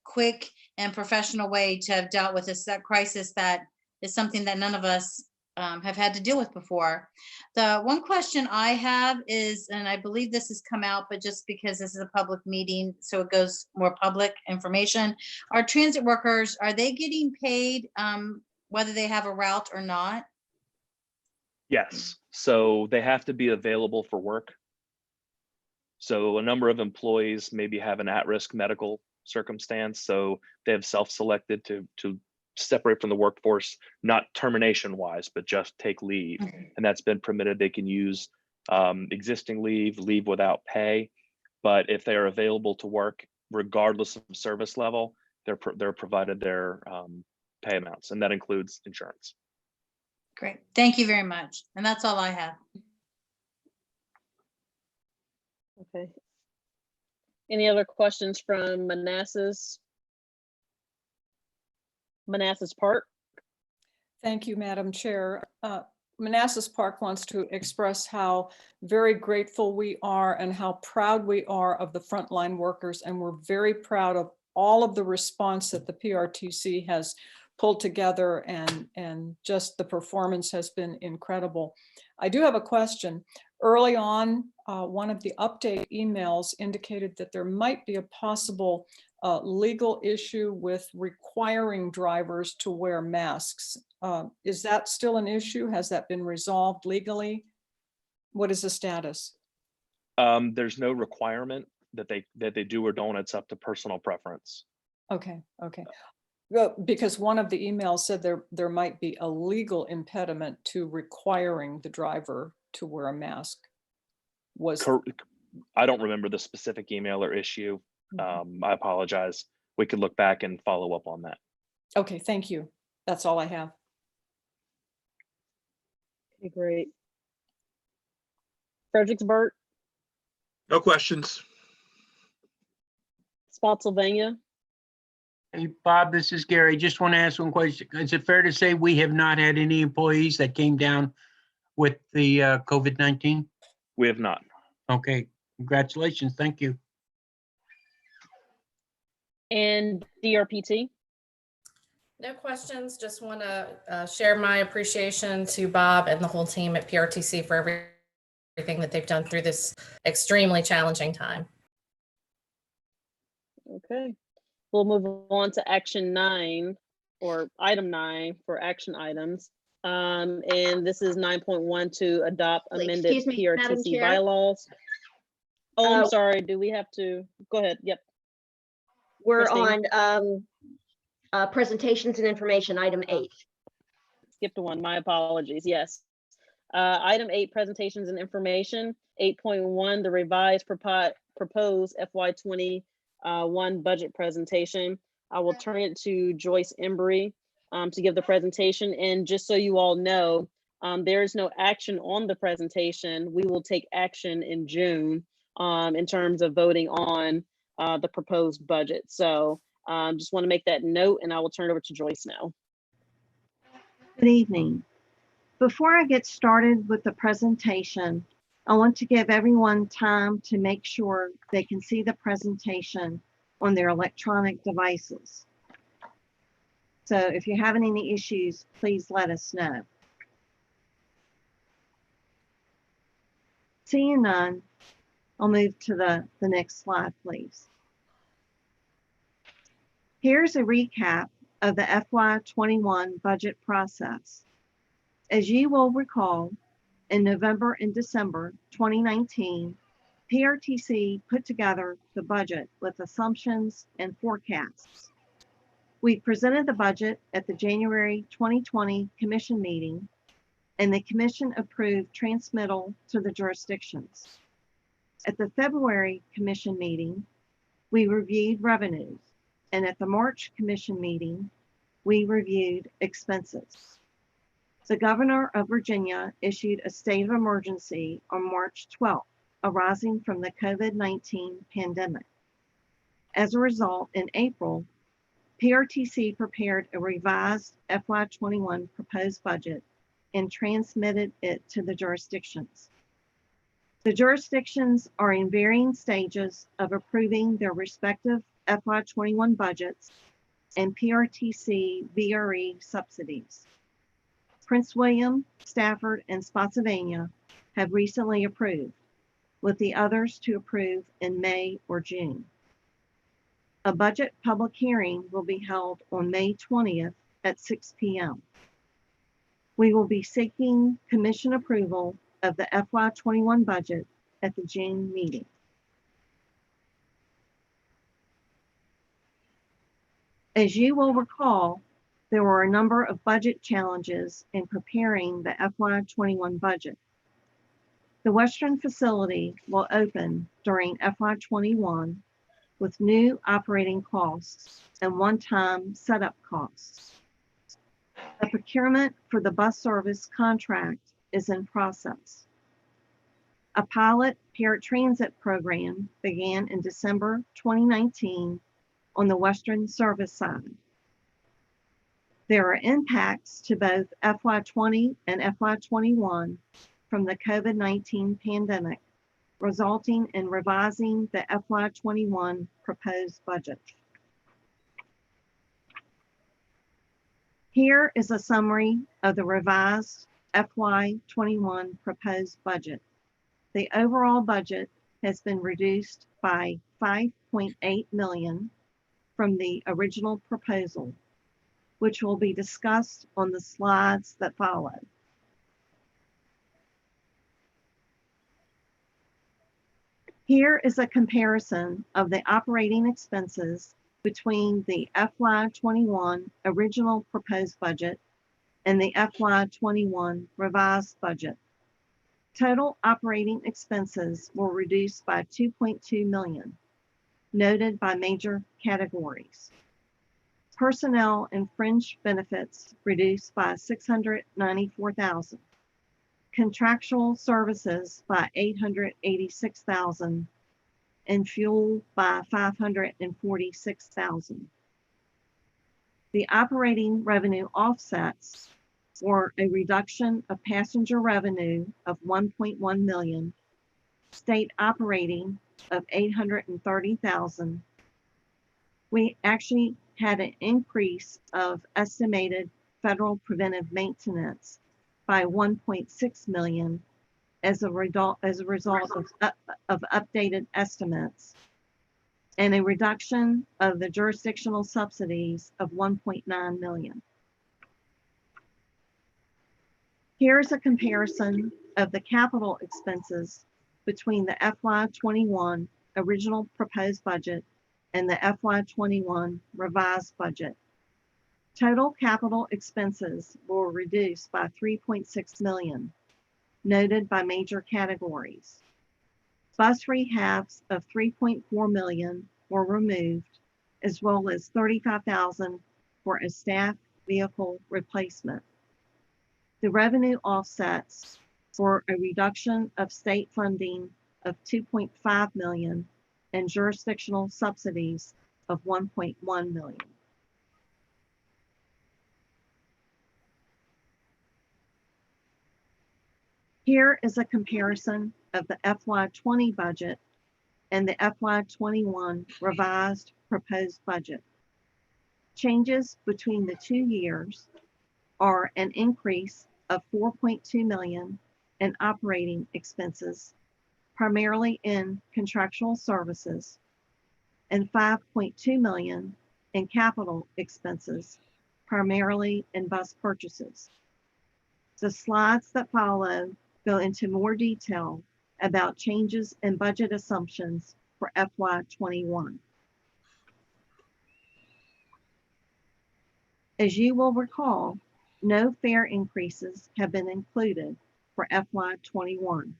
quick and professional way to have dealt with this crisis that is something that none of us have had to deal with before. The one question I have is, and I believe this has come out, but just because this is a public meeting, so it goes more public information, our transit workers, are they getting paid whether they have a route or not? Yes, so they have to be available for work. So a number of employees maybe have an at-risk medical circumstance, so they have self-selected to separate from the workforce, not termination wise, but just take leave. And that's been permitted. They can use existing leave without pay, but if they are available to work, regardless of service level, they're provided their pay amounts, and that includes insurance. Great, thank you very much. And that's all I have. Okay. Any other questions from Manassas Park? Thank you, Madam Chair. Manassas Park wants to express how very grateful we are and how proud we are of the frontline workers. And we're very proud of all of the response that the PRTC has pulled together, and just the performance has been incredible. I do have a question. Early on, one of the update emails indicated that there might be a possible legal issue with requiring drivers to wear masks. Is that still an issue? Has that been resolved legally? What is the status? There's no requirement that they do or don't. It's up to personal preference. Okay, okay. Because one of the emails said there might be a legal impediment to requiring the driver to wear a mask. I don't remember the specific email or issue. I apologize. We could look back and follow up on that. Okay, thank you. That's all I have. Okay, great. Fredericksburg, No questions. Spotsylvania. Hey, Bob, this is Gary. Just want to ask one question. Is it fair to say we have not had any employees that came down with the COVID-19? We have not. Okay, congratulations. Thank you. And DRPT. No questions. Just want to share my appreciation to Bob and the whole team at PRTC for everything that they've done through this extremely challenging time. Okay, we'll move on to action 9 or item 9 for action items. And this is 9.1 to adopt amended Excuse me, Madam PRTC Chair? bylaws. Oh, I'm sorry. Do we have to go ahead? Yep. We're Christine? on presentations and information, item 8. Skipped one. My apologies. Yes. Item 8, presentations and information. 8.1, the revised proposed FY21 budget presentation. I will turn it to Joyce Embry to give the presentation. And just so you all know, there is no action on the presentation. We will take action in June in terms of voting on the proposed budget. So just want to make that note, and I will turn it over to Joyce now. Good evening. Before I get started with the presentation, I want to give everyone time to make sure they can see the presentation on their electronic devices. So if you're having any issues, please let us know. Seeing none, I'll move to the next slide, please. Here's a recap of the FY21 budget process. As you will recall, in November and December 2019, PRTC put together the budget with assumptions and forecasts. We presented the budget at the January 2020 commission meeting, and the commission approved transmittal to the jurisdictions. At the February commission meeting, we reviewed revenues, and at the March commission meeting, we reviewed expenses. The governor of Virginia issued a state of emergency on March 12th, arising from the COVID-19 pandemic. As a result, in April, PRTC prepared a revised FY21 proposed budget and transmitted it to the jurisdictions. The jurisdictions are in varying stages of approving their respective FY21 budgets and PRTC VRE subsidies. Prince William, Stafford, and Spotsylvania have recently approved, with the others to approve in May or June. A budget public hearing will be held on May 20th at 6 p.m. We will be seeking commission approval of the FY21 budget at the June meeting. As you will recall, there were a number of budget challenges in preparing the FY21 budget. The Western facility will open during FY21 with new operating costs and one-time setup costs. The procurement for the bus service contract is in process. A pilot paratransit program began in December 2019 on the Western service side. There are impacts to both FY20 and FY21 from the COVID-19 pandemic, resulting in revising the FY21 proposed budget. Here is a summary of the revised FY21 proposed budget. The overall budget has been reduced by $5.8 million from the original proposal, which will be discussed on the slides that follow. Here is a comparison of the operating expenses between the FY21 original proposed budget and the FY21 revised budget. Total operating expenses were reduced by 2.2 million, noted by major categories. Personnel and fringe benefits reduced by 694,000. Contractual services by 886,000 and fuel by 546,000. The operating revenue offsets were a reduction of passenger revenue of 1.1 million, state operating of 830,000. We actually had an increase of estimated federal preventive maintenance by 1.6 million as a result of updated estimates, and a reduction of the jurisdictional subsidies of 1.9 million. Here's a comparison of the capital expenses between the FY21 original proposed budget and the FY21 revised budget. Total capital expenses were reduced by 3.6 million, noted by major categories. Bus rehabs of 3.4 million were removed, as well as 35,000 for a staff vehicle replacement. The revenue offsets were a reduction of state funding of 2.5 million and jurisdictional subsidies of 1.1 million. Here is a comparison of the FY20 budget and the FY21 revised proposed budget. Changes between the 2 years are an increase of 4.2 million in operating expenses, primarily in contractual services, and 5.2 million in capital expenses, primarily in bus purchases. The slides that follow go into more detail about changes in budget assumptions for FY21. As you will recall, no fare increases have been included for FY21.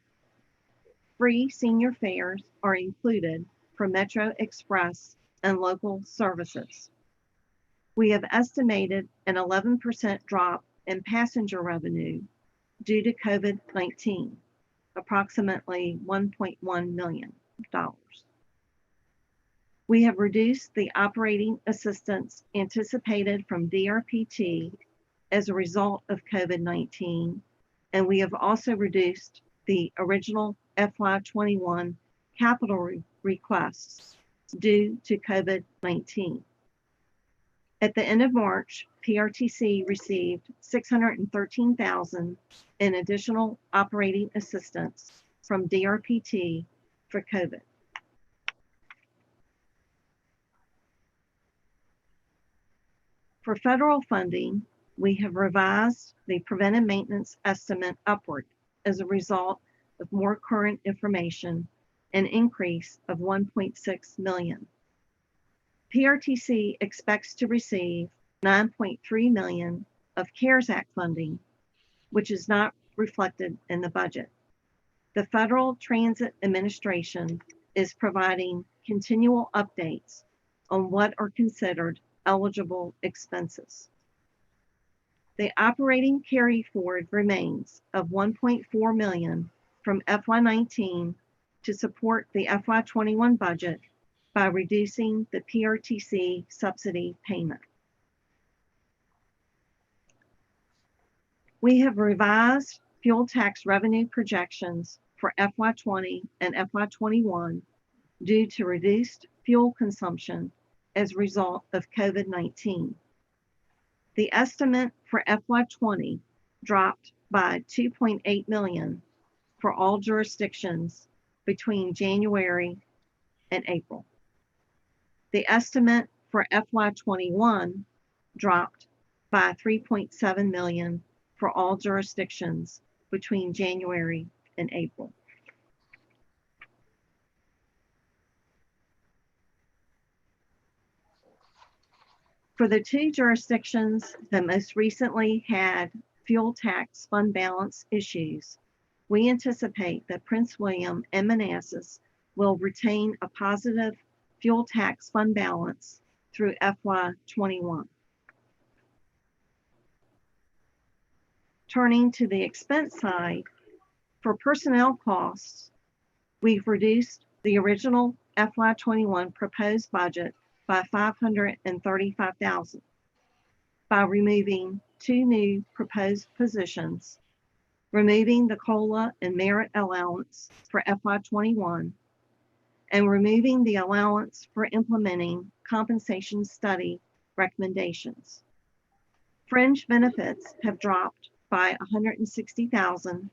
Free senior fares are included for Metro Express and local services. We have estimated an 11% drop in passenger revenue due to COVID-19, approximately $1.1 million. We have reduced the operating assistance anticipated from DRPT as a result of COVID-19, and we have also reduced the original FY21 capital requests due to COVID-19. At the end of March, PRTC received 613,000 in additional operating assistance from DRPT for COVID. For federal funding, we have revised the preventive maintenance estimate upward as a result of more current information, an increase of 1.6 million. PRTC expects to receive 9.3 million of CARES Act funding, which is not reflected in the budget. The Federal Transit Administration is providing continual updates on what are considered eligible expenses. The operating carry forward remains of 1.4 million from FY19 to support the FY21 budget by reducing the PRTC subsidy payment. We have revised fuel tax revenue projections for FY20 and FY21 due to reduced fuel consumption as a result of COVID-19. The estimate for FY20 dropped by 2.8 million for all jurisdictions between January and April. The estimate for FY21 dropped by 3.7 million for all jurisdictions between January and April. For the two jurisdictions that most recently had fuel tax fund balance issues, we anticipate that Prince William and Manassas will retain a positive fuel tax fund balance through FY21. Turning to the expense side, for personnel costs, we've reduced the original FY21 proposed budget by $535,000 by removing 2 new proposed positions, removing the COLA and merit allowance for FY21, and removing the allowance for implementing compensation study recommendations. Fringe benefits have dropped by $160,000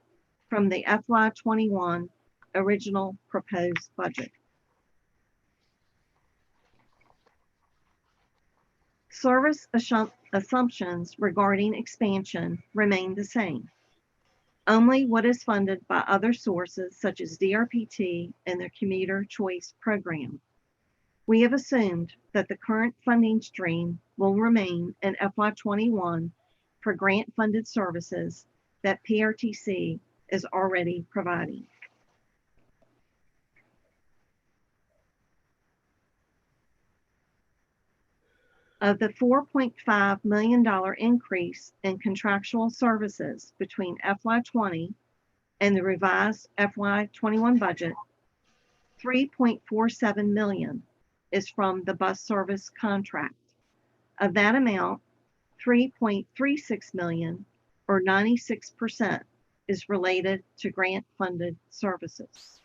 from the FY21 original proposed budget. Service assumptions regarding expansion remain the same. Only what is funded by other sources such as DRPT and the Commuter Choice Program. We have assumed that the current funding stream will remain in FY21 for grant-funded services that PRTC is already providing. Of the $4.5 million increase in contractual services between FY20 and the revised FY21 budget, $3.47 million is from the bus service contract. Of that amount, $3.36 million, or 96%, is related to grant-funded services.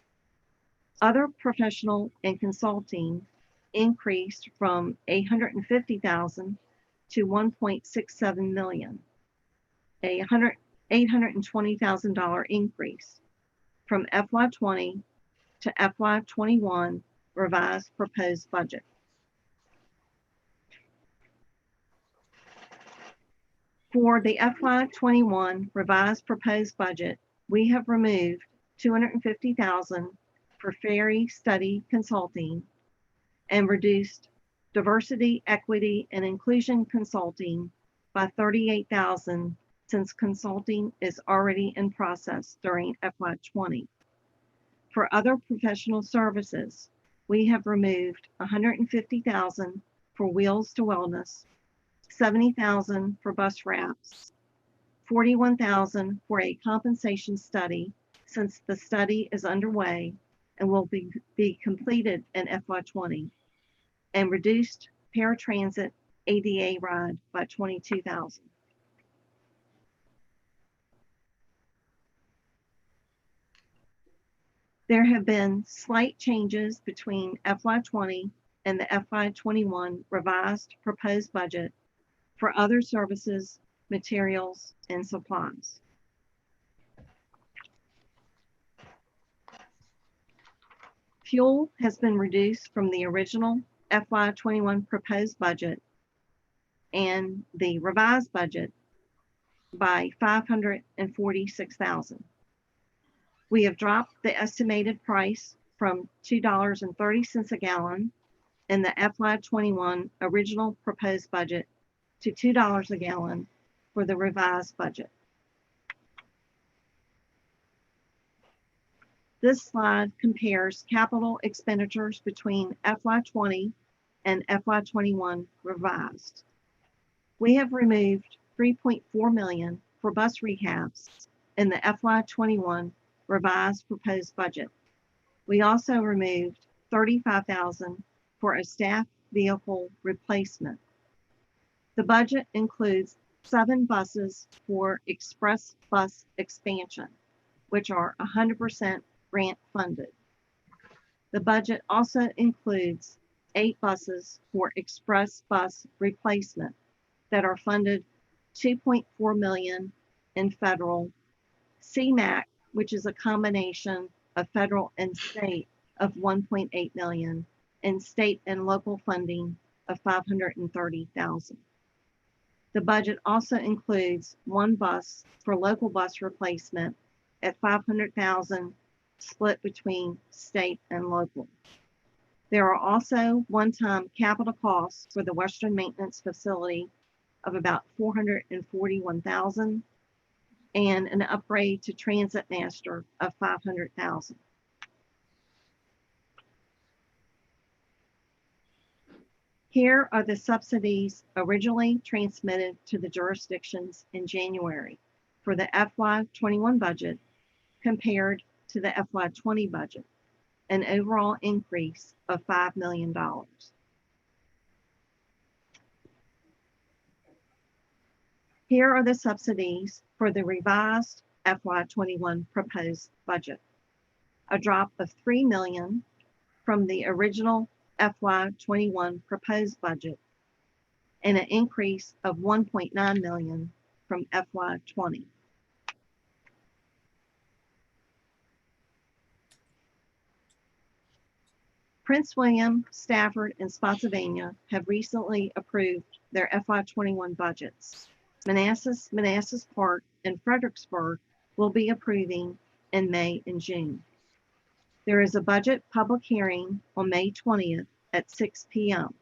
Other professional and consulting increased from $850,000 to $1.67 million, a $820,000 increase from FY20 to FY21 revised proposed budget. For the FY21 revised proposed budget, we have removed $250,000 for ferry study consulting and reduced diversity, equity, and inclusion consulting by $38,000 since consulting is already in process during FY20. For other professional services, we have removed $150,000 for Wheels to Wellness, $70,000 for bus wraps, $41,000 for a compensation study since the study is underway and will be completed in FY20, and reduced paratransit ADA ride by $22,000. There have been slight changes between FY20 and the FY21 revised proposed budget for other services, materials, and supplies. Fuel has been reduced from the original FY21 proposed budget and the revised budget by $546,000. We have dropped the estimated price from $2.30 a gallon in the FY21 original proposed budget to $2 a gallon for the revised budget. This slide compares capital expenditures between FY20 and FY21 revised. We have removed $3.4 million for bus rehabs in the FY21 revised proposed budget. We also removed $35,000 for a staff vehicle replacement. The budget includes 7 buses for express bus expansion, which are 100% grant funded. The budget also includes 8 buses for express bus replacement that are funded $2.4 million in federal, CMAQ, which is a combination of federal and state, of $1.8 million, and state and local funding of $530,000. The budget also includes 1 bus for local bus replacement at $500,000 split between state and local. There are also one-time capital costs for the Western Maintenance Facility of about $441,000 and an upgrade to Transit Master of $500,000. Here are the subsidies originally transmitted to the jurisdictions in January for the FY21 budget compared to the FY20 budget, an overall increase of $5 million. Here are the subsidies for the revised FY21 proposed budget. A drop of $3 million from the original FY21 proposed budget and an increase of $1.9 million from FY20. Prince William, Stafford, and Spotsylvania have recently approved their FY21 budgets. Manassas Park, and Fredericksburg will be approving in May and June. There is a budget public hearing on May 20th at 6 p.m.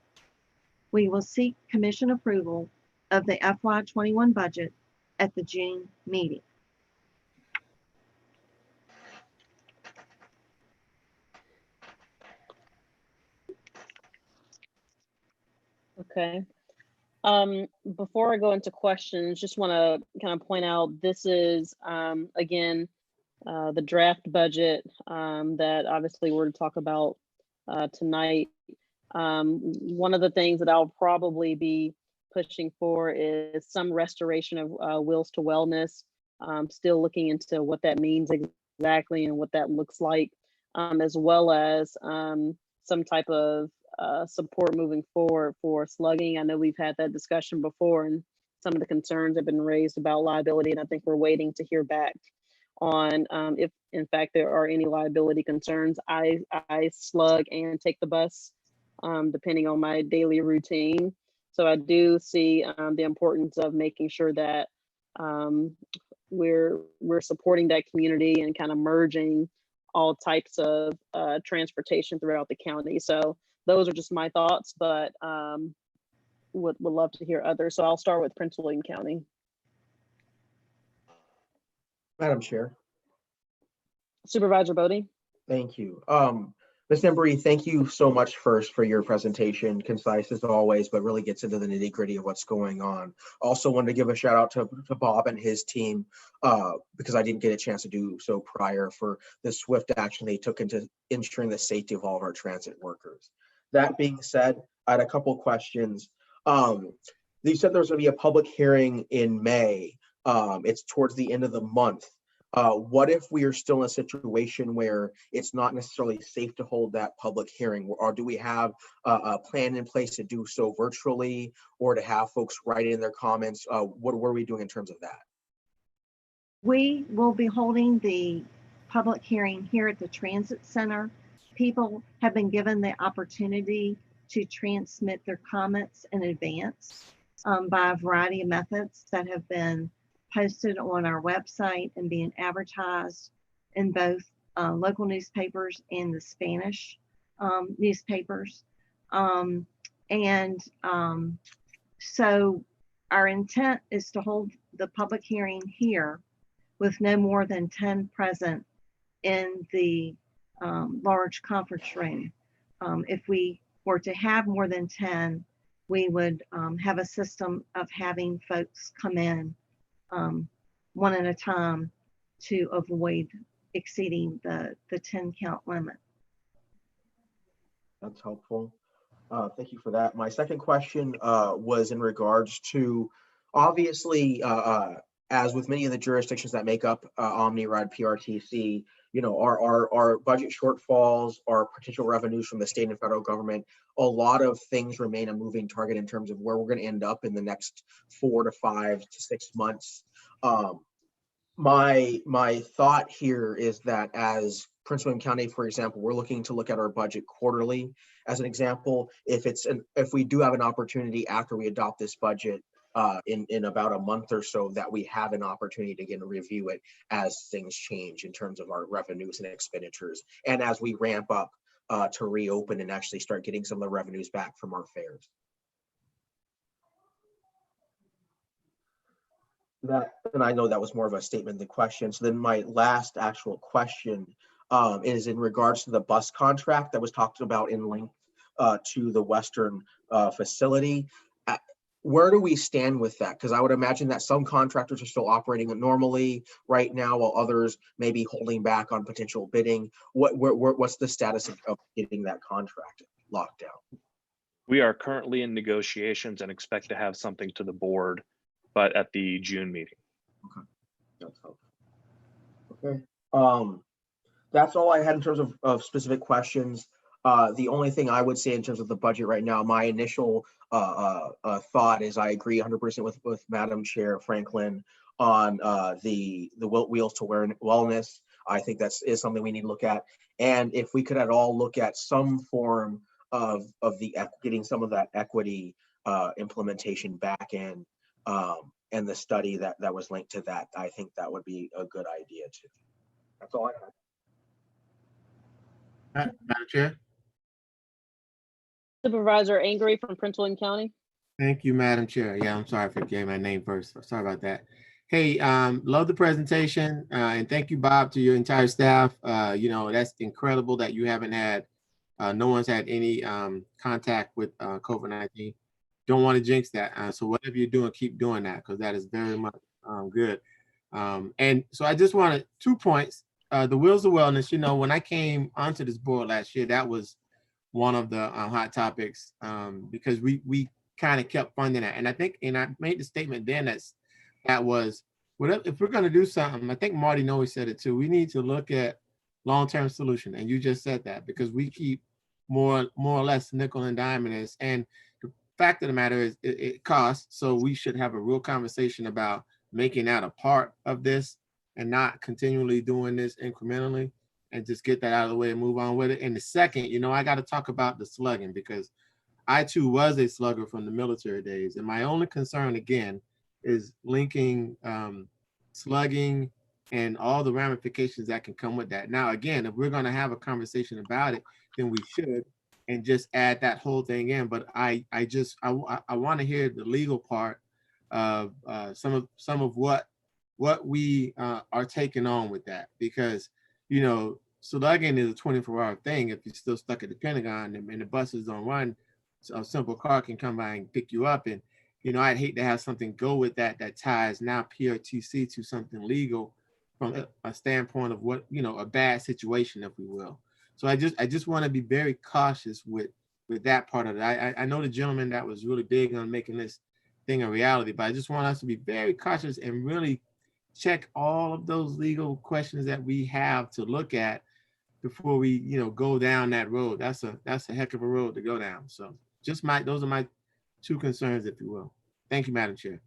We will seek commission approval of the FY21 budget at the June meeting. Okay. Before I go into questions, just want to kind of point out this is, again, the draft budget that obviously we're to talk about tonight. One of the things that I'll probably be pushing for is some restoration of Wheels to Wellness. Still looking into what that means exactly and what that looks like, as well as some type of support moving forward for slugging. I know we've had that discussion before, and some of the concerns have been raised about liability, and I think we're waiting to hear back on if in fact there are any liability concerns. I slug and take the bus depending on my daily routine. So I do see the importance of making sure that we're supporting that community and kind of merging all types of transportation throughout the county. So those are just my thoughts, but would love to hear others. So I'll start with Prince William County. Madam Chair. Supervisor Bodie. Thank you. Ms. Embry, thank you so much first for your presentation, concise as always, but really gets into the nitty gritty of what's going on. Also wanted to give a shout out to Bob and his team because I didn't get a chance to do so prior for the swift action they took into ensuring the safety of all of our transit workers. That being said, I had a couple of questions. You said there's going to be a public hearing in May. It's towards the end of the month. What if we are still in a situation where it's not necessarily safe to hold that public hearing? Or do we have a plan in place to do so virtually or to have folks write in their comments? What are we doing in terms of that? We will be holding the public hearing here at the Transit Center. People have been given the opportunity to transmit their comments in advance by a variety of methods that have been posted on our website and being advertised in both local newspapers and the Spanish newspapers. So our intent is to hold the public hearing here with no more than 10 present in the large conference room. If we were to have more than 10, we would have a system of having folks come in one at a time to avoid exceeding the 10 count limit. That's helpful. Thank you for that. My second question was in regards to, obviously, as with many of the jurisdictions that make up OmniRide PRTC, you know, our budget shortfalls, our potential revenues from the state and federal government, a lot of things remain a moving target in terms of where we're going to end up in the next 4 to 5 to 6 months. My thought here is that as Prince William County, for example, we're looking to look at our budget quarterly. As an example, if we do have an opportunity after we adopt this budget in about a month or so, that we have an opportunity to again review it as things change in terms of our revenues and expenditures, and as we ramp up to reopen and actually start getting some of the revenues back from our fairs. That, and I know that was more of a statement than question. So then my last actual question is in regards to the bus contract that was talked about in length to the Western facility. Where do we stand with that? Because I would imagine that some contractors are still operating normally right now, while others may be holding back on potential bidding. What's the status of getting that contract locked down? We are currently in negotiations and expect to have something to the board, but at the June meeting. Okay, that's helpful. Okay, that's all I had in terms of specific questions. The only thing I would say in terms of the budget right now, my initial thought is I agree 100% with Madam Chair Franklin on the Wheels to Wellness. I think is something we need to look at, and if we could at all look at some form of getting some of that equity implementation back in. And the study that was linked to that, I think that would be a good idea too. That's all I had. Madam Chair. Supervisor Angry from Prince William County. Thank you, Madam Chair. Yeah, I'm sorry for getting my name first. Sorry about that. Hey, love the presentation, and thank you, Bob, to your entire staff. You know, that's incredible that you haven't had, no one's had any contact with COVID-19. Don't want to jinx that. So whatever you're doing, keep doing that, because that is very much good. And so I just wanted 2 points. The Wheels of Wellness, you know, when I came onto this board last year, that was one of the hot topics because we kind of kept funding that. And I think, and I made the statement then that was, whatever, if we're going to do something, I think Marty always said it too, we need to look at long-term solution. And you just said that, because we keep more or less nickel and diming this. And the fact of the matter is it costs. So we should have a real conversation about making that a part of this and not continually doing this incrementally, and just get that out of the way and move on with it. And the second, you know, I got to talk about the slugging, because I too was a slugger from the military days. And my only concern again is linking slugging and all the ramifications that can come with that. Now, again, if we're going to have a conversation about it, then we should, and just add that whole thing in. But I want to hear the legal part of some of what we are taking on with that, because, you know, slugging is a 24-hour thing. If you're still stuck at the Pentagon and the buses don't run, so a simple car can come by and pick you up. And, you know, I'd hate to have something go with that ties now PRTC to something legal from a standpoint of what, you know, a bad situation, if we will. So I just want to be very cautious with that part of it. I know the gentleman that was really big on making this thing a reality, but I just want us to be very cautious and really check all of those legal questions that we have to look at before we, you know, go down that road. That's a heck of a road to go down. So those are my 2 concerns, if you will. Thank you, Madam Chair.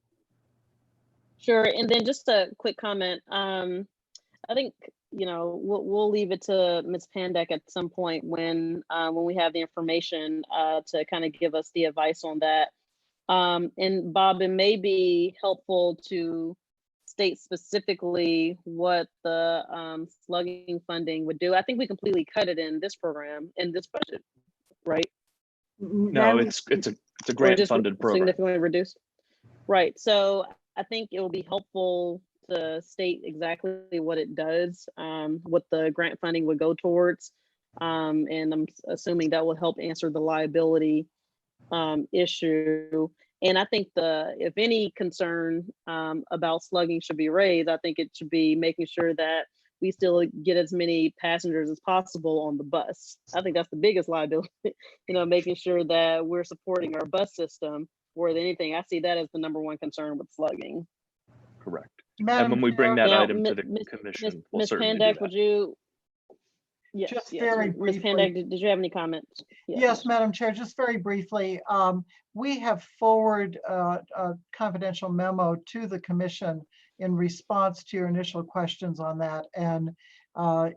Sure. And then just a quick comment. I think, you know, we'll leave it to Ms. Pandek at some point when we have the information to kind of give us the advice on that. And Bob, it may be helpful to state specifically what the slugging funding would do. I think we completely cut it in this program, in this budget, right? No, it's a grant funded program. Significantly reduced. Right. So I think it will be helpful to state exactly what it does, what the grant funding would go towards. And I'm assuming that will help answer the liability issue. And I think if any concern about slugging should be raised, I think it should be making sure that we still get as many passengers as possible on the bus. I think that's the biggest liability, you know, making sure that we're supporting our bus system more than anything. I see that as the #1 concern with slugging. Correct. Madam And when we bring that Now, item to the commission, we'll Ms. certainly do Pandek, that. would you? Yes, Just yes. very Ms. briefly. Pandek, did you have any comments? Yes, Madam Chair, just very briefly. We have forwarded a confidential memo to the commission in response to your initial questions on that. And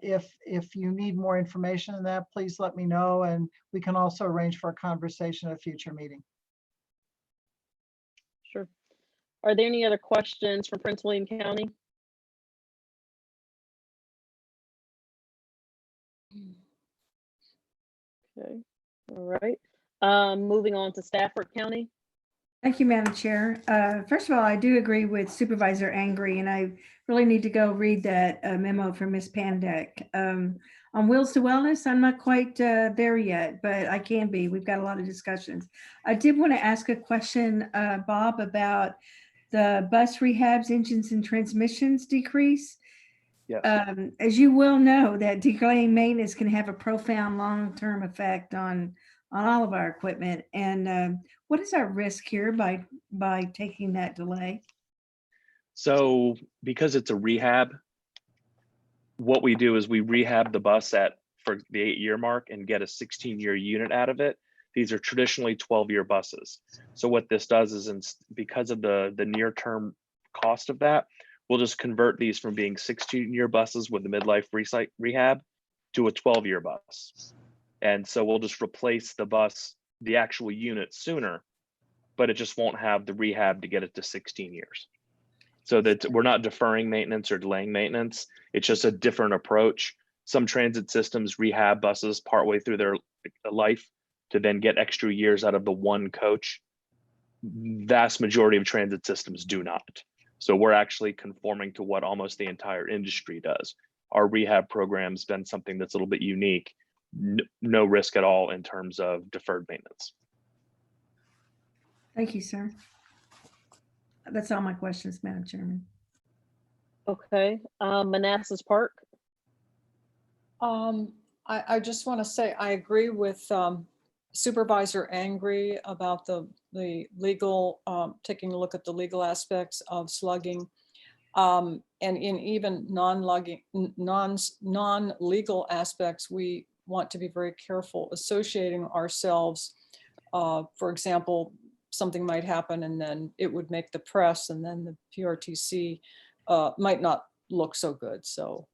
if you need more information on that, please let me know. And we can also arrange for a conversation at a future meeting. Sure. Are there any other questions from Prince William County? Okay, all right. Moving on to Stafford County. Thank you, Madam Chair. First of all, I do agree with Supervisor Angry, and I really need to go read that memo from Ms. Pandek. On Wheels to Wellness, I'm not quite there yet, but I can be. We've got a lot of discussions. I did want to ask a question, Bob, about the bus rehabs, engines, and transmissions decrease. Yes. As you well know, that delaying maintenance can have a profound long-term effect on all of our equipment. And what is our risk here by taking that delay? So because it's a rehab, what we do is we rehab the bus for the 8-year mark and get a 16-year unit out of it. These are traditionally 12-year buses. So what this does is, because of the near-term cost of that, we'll just convert these from being 16-year buses with the midlife rehab to a 12-year bus. And so we'll just replace the bus, the actual unit, sooner, but it just won't have the rehab to get it to 16 years. So that we're not deferring maintenance or delaying maintenance. It's just a different approach. Some transit systems rehab buses partway through their life to then get extra years out of the one coach. Vast majority of transit systems do not. So we're actually conforming to what almost the entire industry does. Our rehab program's been something that's a little bit unique. No risk at all in terms of deferred maintenance. Thank you, sir. That's all my questions, Madam Chairman. Okay, Manassas Park. I just want to say I agree with Supervisor Angry about the legal, taking a look at the legal aspects of slugging. And in even non-legal aspects, we want to be very careful associating ourselves. For example, something might happen and then it would make the press, and then the PRTC might not look so good. So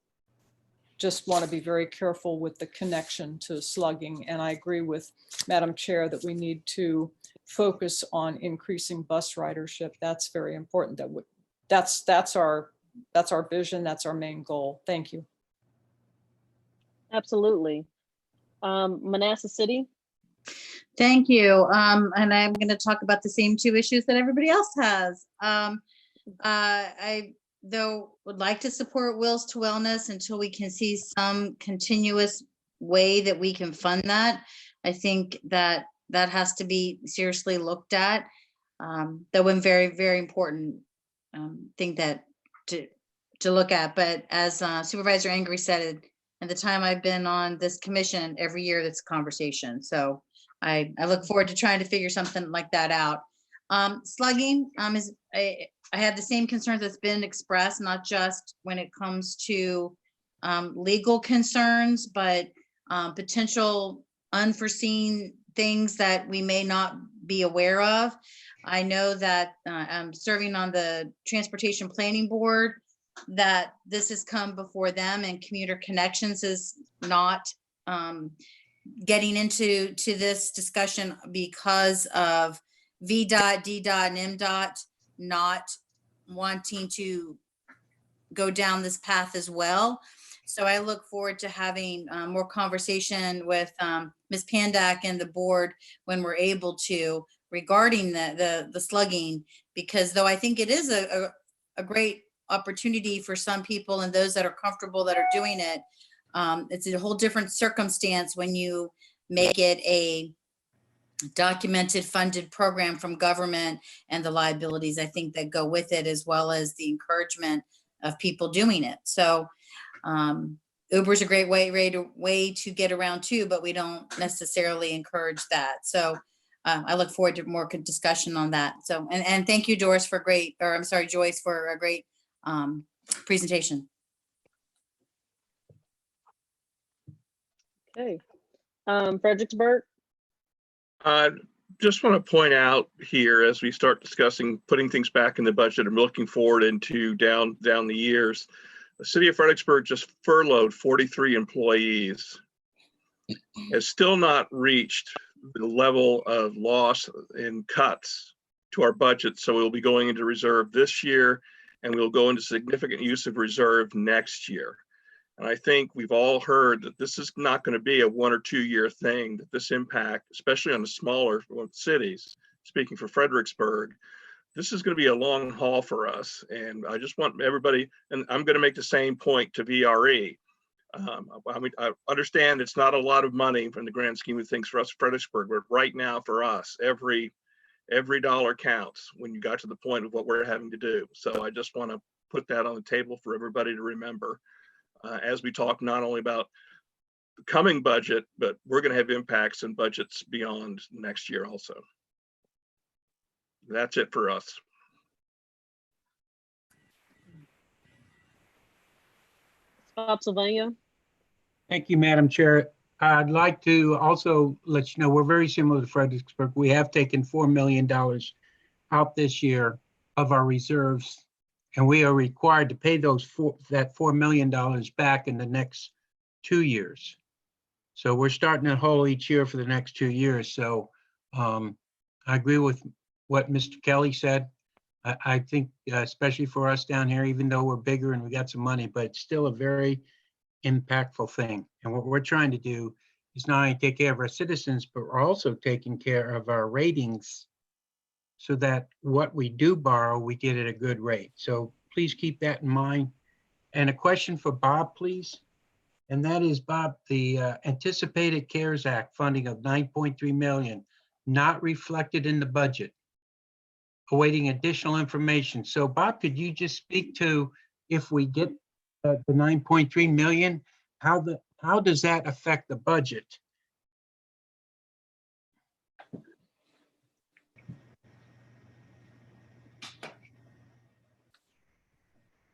just want to be very careful with the connection to slugging. And I agree with Madam Chair that we need to focus on increasing bus ridership. That's very important. That's our vision. That's our main goal. Thank you. Absolutely. Manassas City. Thank you. And I'm going to talk about the same two issues that everybody else has. I, though, would like to support Wheels to Wellness until we can see some continuous way that we can fund that. I think that has to be seriously looked at. That one very, very important thing that to look at. But as Supervisor Angry said, at the time I've been on this commission, every year that's a conversation. So I look forward to trying to figure something like that out. Slugging is, I have the same concerns that's been expressed, not just when it comes to legal concerns, but potential unforeseen things that we may not be aware of. I know that I'm serving on the Transportation Planning Board, that this has come before them, and Commuter Connections is not getting into this discussion because of VDOT, DDOT, and MDOT not wanting to go down this path as well. So I look forward to having more conversation with Ms. Pandak and the board when we're able to, regarding the slugging, because though I think it is a great opportunity for some people and those that are comfortable that are doing it, it's a whole different circumstance when you make it a documented funded program from government and the liabilities I think that go with it, as well as the encouragement of people doing it. So Uber is a great way to get around too, but we don't necessarily encourage that. So I look forward to more discussion on that. So and thank you, Joyce, for a great presentation. Okay, Fredericksburg. Just want to point out here, as we start discussing putting things back in the budget and looking forward into down the years, the city of Fredericksburg just furloughed 43 employees. Has still not reached the level of loss and cuts to our budget. So we'll be going into reserve this year, and we'll go into significant use of reserve next year. And I think we've all heard that this is not going to be a 1 or 2 year thing, that this impact, especially on the smaller cities, speaking for Fredericksburg, this is going to be a long haul for us. And I just want everybody, and I'm going to make the same point to VRE. I mean, I understand it's not a lot of money from the grand scheme of things for us, Fredericksburg, but right now for us, every dollar counts when you got to the point of what we're having to do. So I just want to put that on the table for everybody to remember as we talk not only about the coming budget, but we're going to have impacts and budgets beyond next year also. That's it for us. Spotsylvania. Thank you, Madam Chair. I'd like to also let you know we're very similar to Fredericksburg. We have taken $4 million out this year of our reserves, and we are required to pay that $4 million back in the next 2 years. So we're starting a whole each year for the next 2 years. So I agree with what Mr. Kelly said. I think especially for us down here, even though we're bigger and we got some money, but it's still a very impactful thing. And what we're trying to do is not only take care of our citizens, but we're also taking care of our ratings so that what we do borrow, we get at a good rate. So please keep that in mind. And a question for Bob, please. And that is, Bob, the anticipated CARES Act funding of $9.3 million, not reflected in the budget, awaiting additional information. So Bob, could you just speak to, if we get the 9.3 million, how does that affect the budget?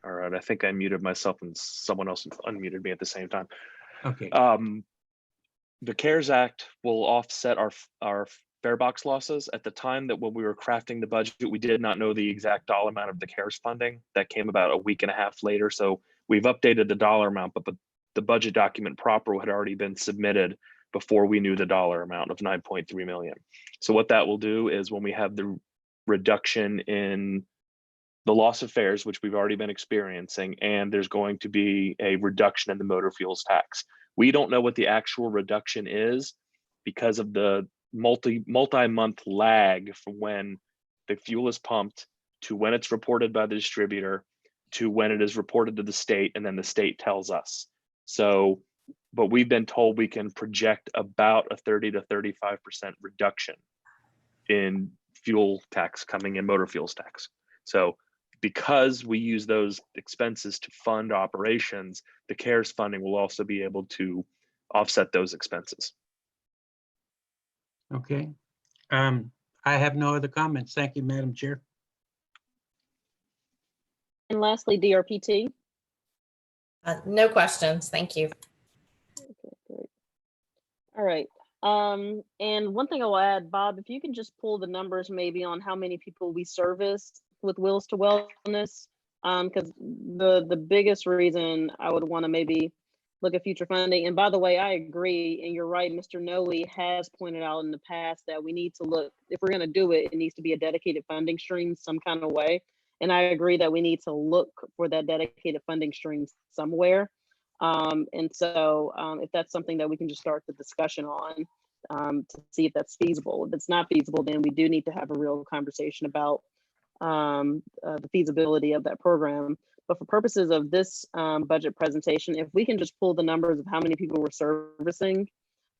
All right, I think I muted myself and someone else unmuted me at the same time. Okay. The CARES Act will offset our fare box losses. At the time that when we were crafting the budget, we did not know the exact dollar amount of the CARES funding. That came about a week and a half later. So we've updated the dollar amount, but the budget document proper had already been submitted before we knew the dollar amount of 9.3 million. So what that will do is when we have the reduction in the loss of fares, which we've already been experiencing, and there's going to be a reduction in the motor fuels tax. We don't know what the actual reduction is because of the multi-month lag from when the fuel is pumped to when it's reported by the distributor to when it is reported to the state, and then the state tells us. So, but we've been told we can project about a 30 to 35% reduction in fuel tax coming in, motor fuels tax. So because we use those expenses to fund operations, the CARES funding will also be able to offset those expenses. Okay. I have no other comments. Thank you, Madam Chair. And lastly, DRPT. No questions. Thank you. Okay, great. All right. And one thing I'll add, Bob, if you can just pull the numbers maybe on how many people we service with Wheels to Wellness, because the biggest reason I would want to maybe look at future funding. And by the way, I agree, and you're right, Mr. Noe has pointed out in the past that we need to look, if we're going to do it, it needs to be a dedicated funding stream some kind of way. And I agree that we need to look for that dedicated funding stream somewhere. And so if that's something that we can just start the discussion on to see if that's feasible. If it's not feasible, then we do need to have a real conversation about the feasibility of that program. But for purposes of this budget presentation, if we can just pull the numbers of how many people we're servicing,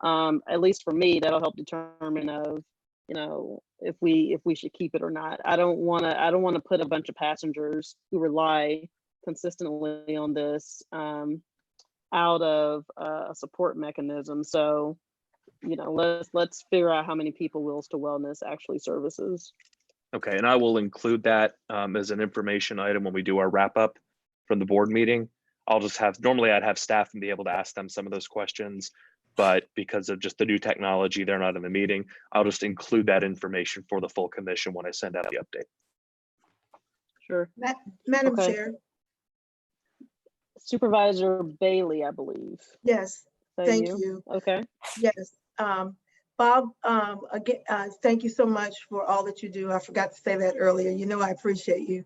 at least for me, that'll help determine of, you know, if we should keep it or not. I don't want to put a bunch of passengers who rely consistently on this out of a support mechanism. So, you know, let's figure out how many people Wheels to Wellness actually services. Okay, and I will include that as an information item when we do our wrap up from the board meeting. I'll just have, normally I'd have staff and be able to ask them some of those questions, but because of just the new technology, they're not in the meeting. I'll just include that information for the full commission when I send out the update. Sure. Madam Okay. Chair. Supervisor Bailey, I believe. Yes, thank you. Okay. Yes. Bob, again, thank you so much for all that you do. I forgot to say that earlier. You know, I appreciate you.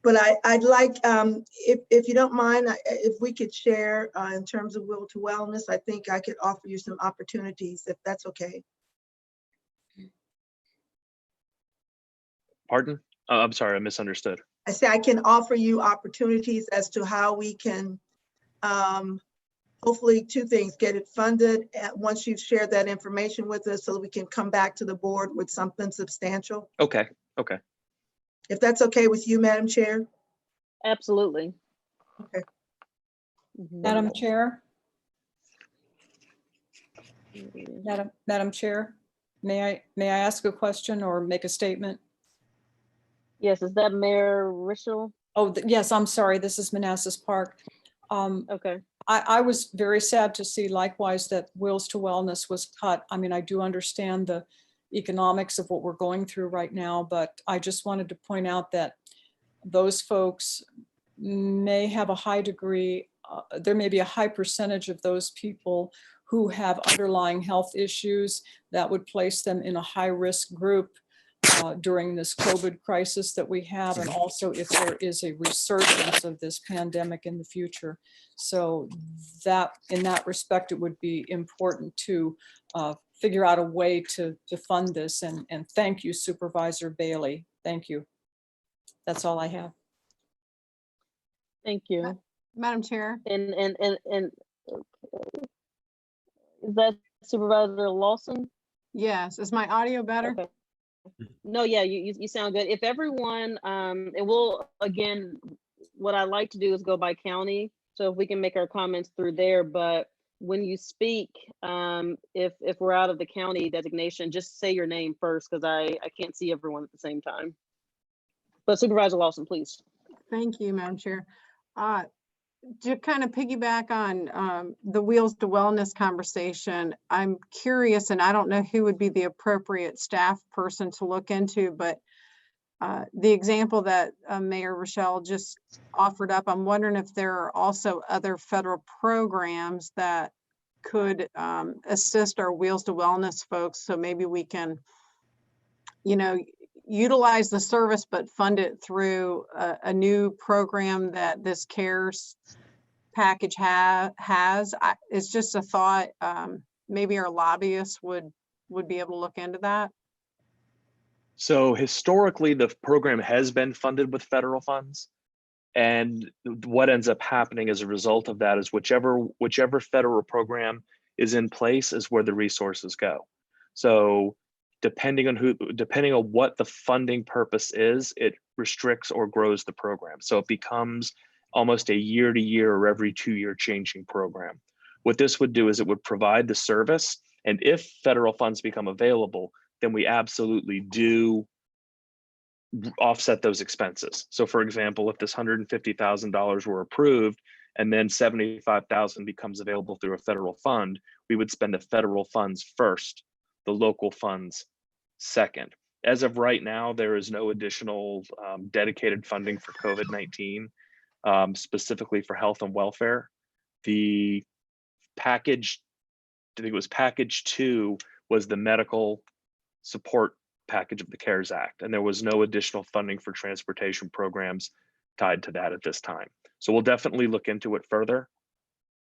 But I'd like, if you don't mind, if we could share in terms of Will to Wellness, I think I could offer you some opportunities, if that's okay. Pardon? I'm sorry, I misunderstood. I say I can offer you opportunities as to how we can, hopefully two things, get it funded once you've shared that information with us so that we can come back to the board with something substantial. Okay, okay. If that's okay with you, Madam Chair? Absolutely. Okay. Madam Chair? Madam Chair, may I ask a question or make a statement? Yes, is that Mayor Richel? Oh, yes, I'm sorry. This is Manassas Park. Okay. I was very sad to see likewise that Wills to Wellness was cut. I mean, I do understand the economics of what we're going through right now, but I just wanted to point out that those folks may have a high degree, there may be a high percentage of those people who have underlying health issues that would place them in a high-risk group during this COVID crisis that we have, and also if there is a resurgence of this pandemic in the future. So that, in that respect, it would be important to figure out a way to fund this. And thank you, Supervisor Bailey. Thank you. That's all I have. Thank you. Madam Chair. And is that Supervisor Lawson? Yes, is my audio better? Okay. No, yeah, you sound good. If everyone, and we'll, again, what I like to do is go by county. So if we can make our comments through there, but when you speak, if we're out of the county designation, just say your name first, because I can't see everyone at the same time. But Supervisor Lawson, please. Thank you, Madam Chair. To kind of piggyback on the Wheels to Wellness conversation, I'm curious, and I don't know who would be the appropriate staff person to look into, but the example that Mayor Rochelle just offered up, I'm wondering if there are also other federal programs that could assist our Wheels to Wellness folks. So maybe we can, you know, utilize the service, but fund it through a new program that this CARES package has. It's just a thought. Maybe our lobbyists would be able to look into that. So historically, the program has been funded with federal funds. And what ends up happening as a result of that is whichever federal program is in place is where the resources go. So depending on what the funding purpose is, it restricts or grows the program. So it becomes almost a year-to-year or every 2-year changing program. What this would do is it would provide the service, and if federal funds become available, then we absolutely do offset those expenses. So for example, if this $150,000 were approved and then $75,000 becomes available through a federal fund, we would spend the federal funds first, the local funds second. As of right now, there is no additional dedicated funding for COVID-19, specifically for health and welfare. The package, I think it was package 2, was the medical support package of the CARES Act, and there was no additional funding for transportation programs tied to that at this time. So we'll definitely look into it further,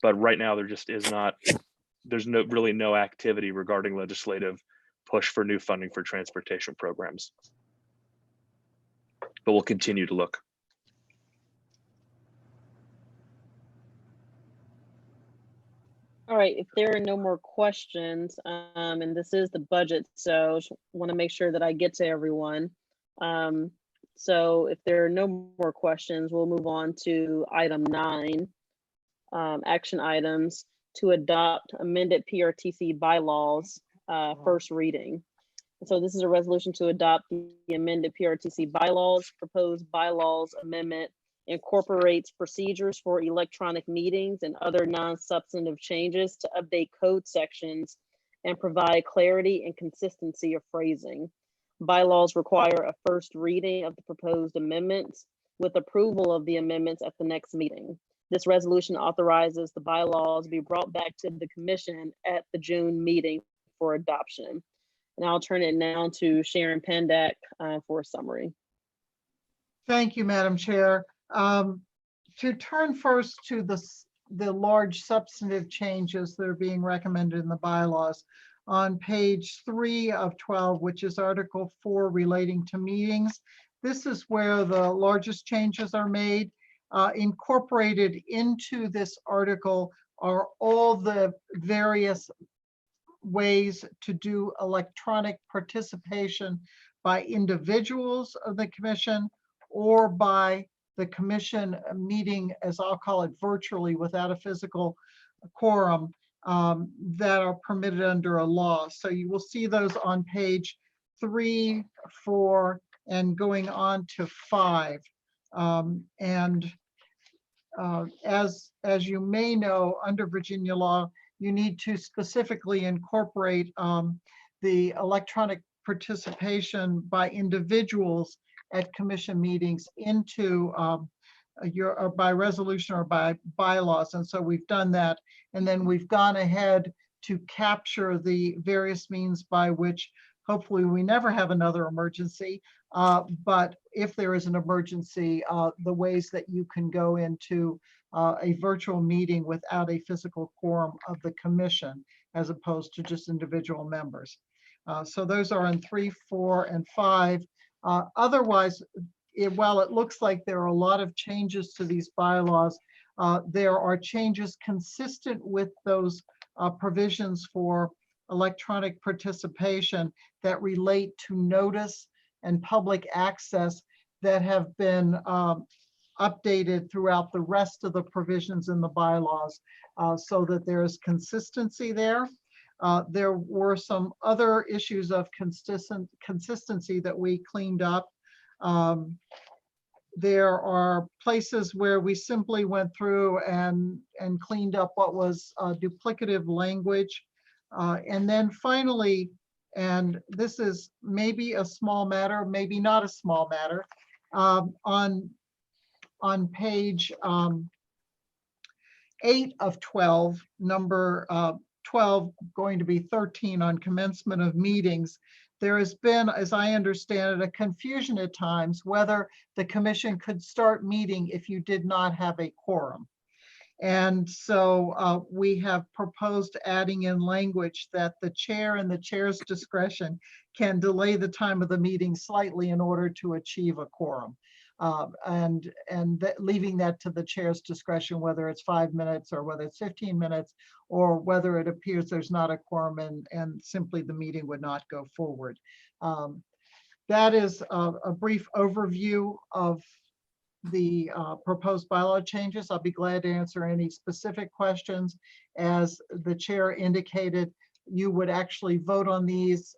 but right now there just is not, there's really no activity regarding legislative push for new funding for transportation programs. But we'll continue to look. All right, if there are no more questions, and this is the budget, so want to make sure that I get to everyone. So if there are no more questions, we'll move on to item 9, action items to adopt amended PRTC bylaws, first reading. So this is a resolution to adopt the amended PRTC bylaws. Proposed bylaws amendment incorporates procedures for electronic meetings and other non-substantive changes to update code sections and provide clarity and consistency of phrasing. Bylaws require a first reading of the proposed amendments with approval of the amendments at the next meeting. This resolution authorizes the bylaws be brought back to the commission at the June meeting for adoption. And I'll turn it now to Sharon Pendak for a summary. Thank you, Madam Chair. To turn first to the large substantive changes that are being recommended in the bylaws. On page 3 of 12, which is Article 4 relating to meetings, this is where the largest changes are made. Incorporated into this article are all the various ways to do electronic participation by individuals of the commission or by the commission meeting, as I'll call it, virtually without a physical quorum, that are permitted under a law. So you will see those on page 3, 4, and going on to 5. As you may know, under Virginia law, you need to specifically incorporate the electronic participation by individuals at commission meetings into or by resolution or by bylaws. And so we've done that. And then we've gone ahead to capture the various means by which hopefully we never have another emergency. But if there is an emergency, the ways that you can go into a virtual meeting without a physical quorum of the commission, as opposed to just individual members. So those are in 3, 4, and 5. Otherwise, while it looks like there are a lot of changes to these bylaws, there are changes consistent with those provisions for electronic participation that relate to notice and public access that have been updated throughout the rest of the provisions in the bylaws, so that there is consistency there. There were some other issues of consistency that we cleaned up. There are places where we simply went through and cleaned up what was duplicative language. And then finally, and this is maybe a small matter, maybe not a small matter, on page 8 of 12, number 12 going to be 13 on commencement of meetings, there has been, as I understand it, a confusion at times whether the commission could start meeting if you did not have a quorum. And so we have proposed adding in language that the chair and the chair's discretion can delay the time of the meeting slightly in order to achieve a quorum. Leaving that to the chair's discretion, whether it's 5 minutes or whether it's 15 minutes, or whether it appears there's not a quorum and simply the meeting would not go forward. That is a brief overview of the proposed bylaw changes. I'll be glad to answer any specific questions. As the chair indicated, you would actually vote on these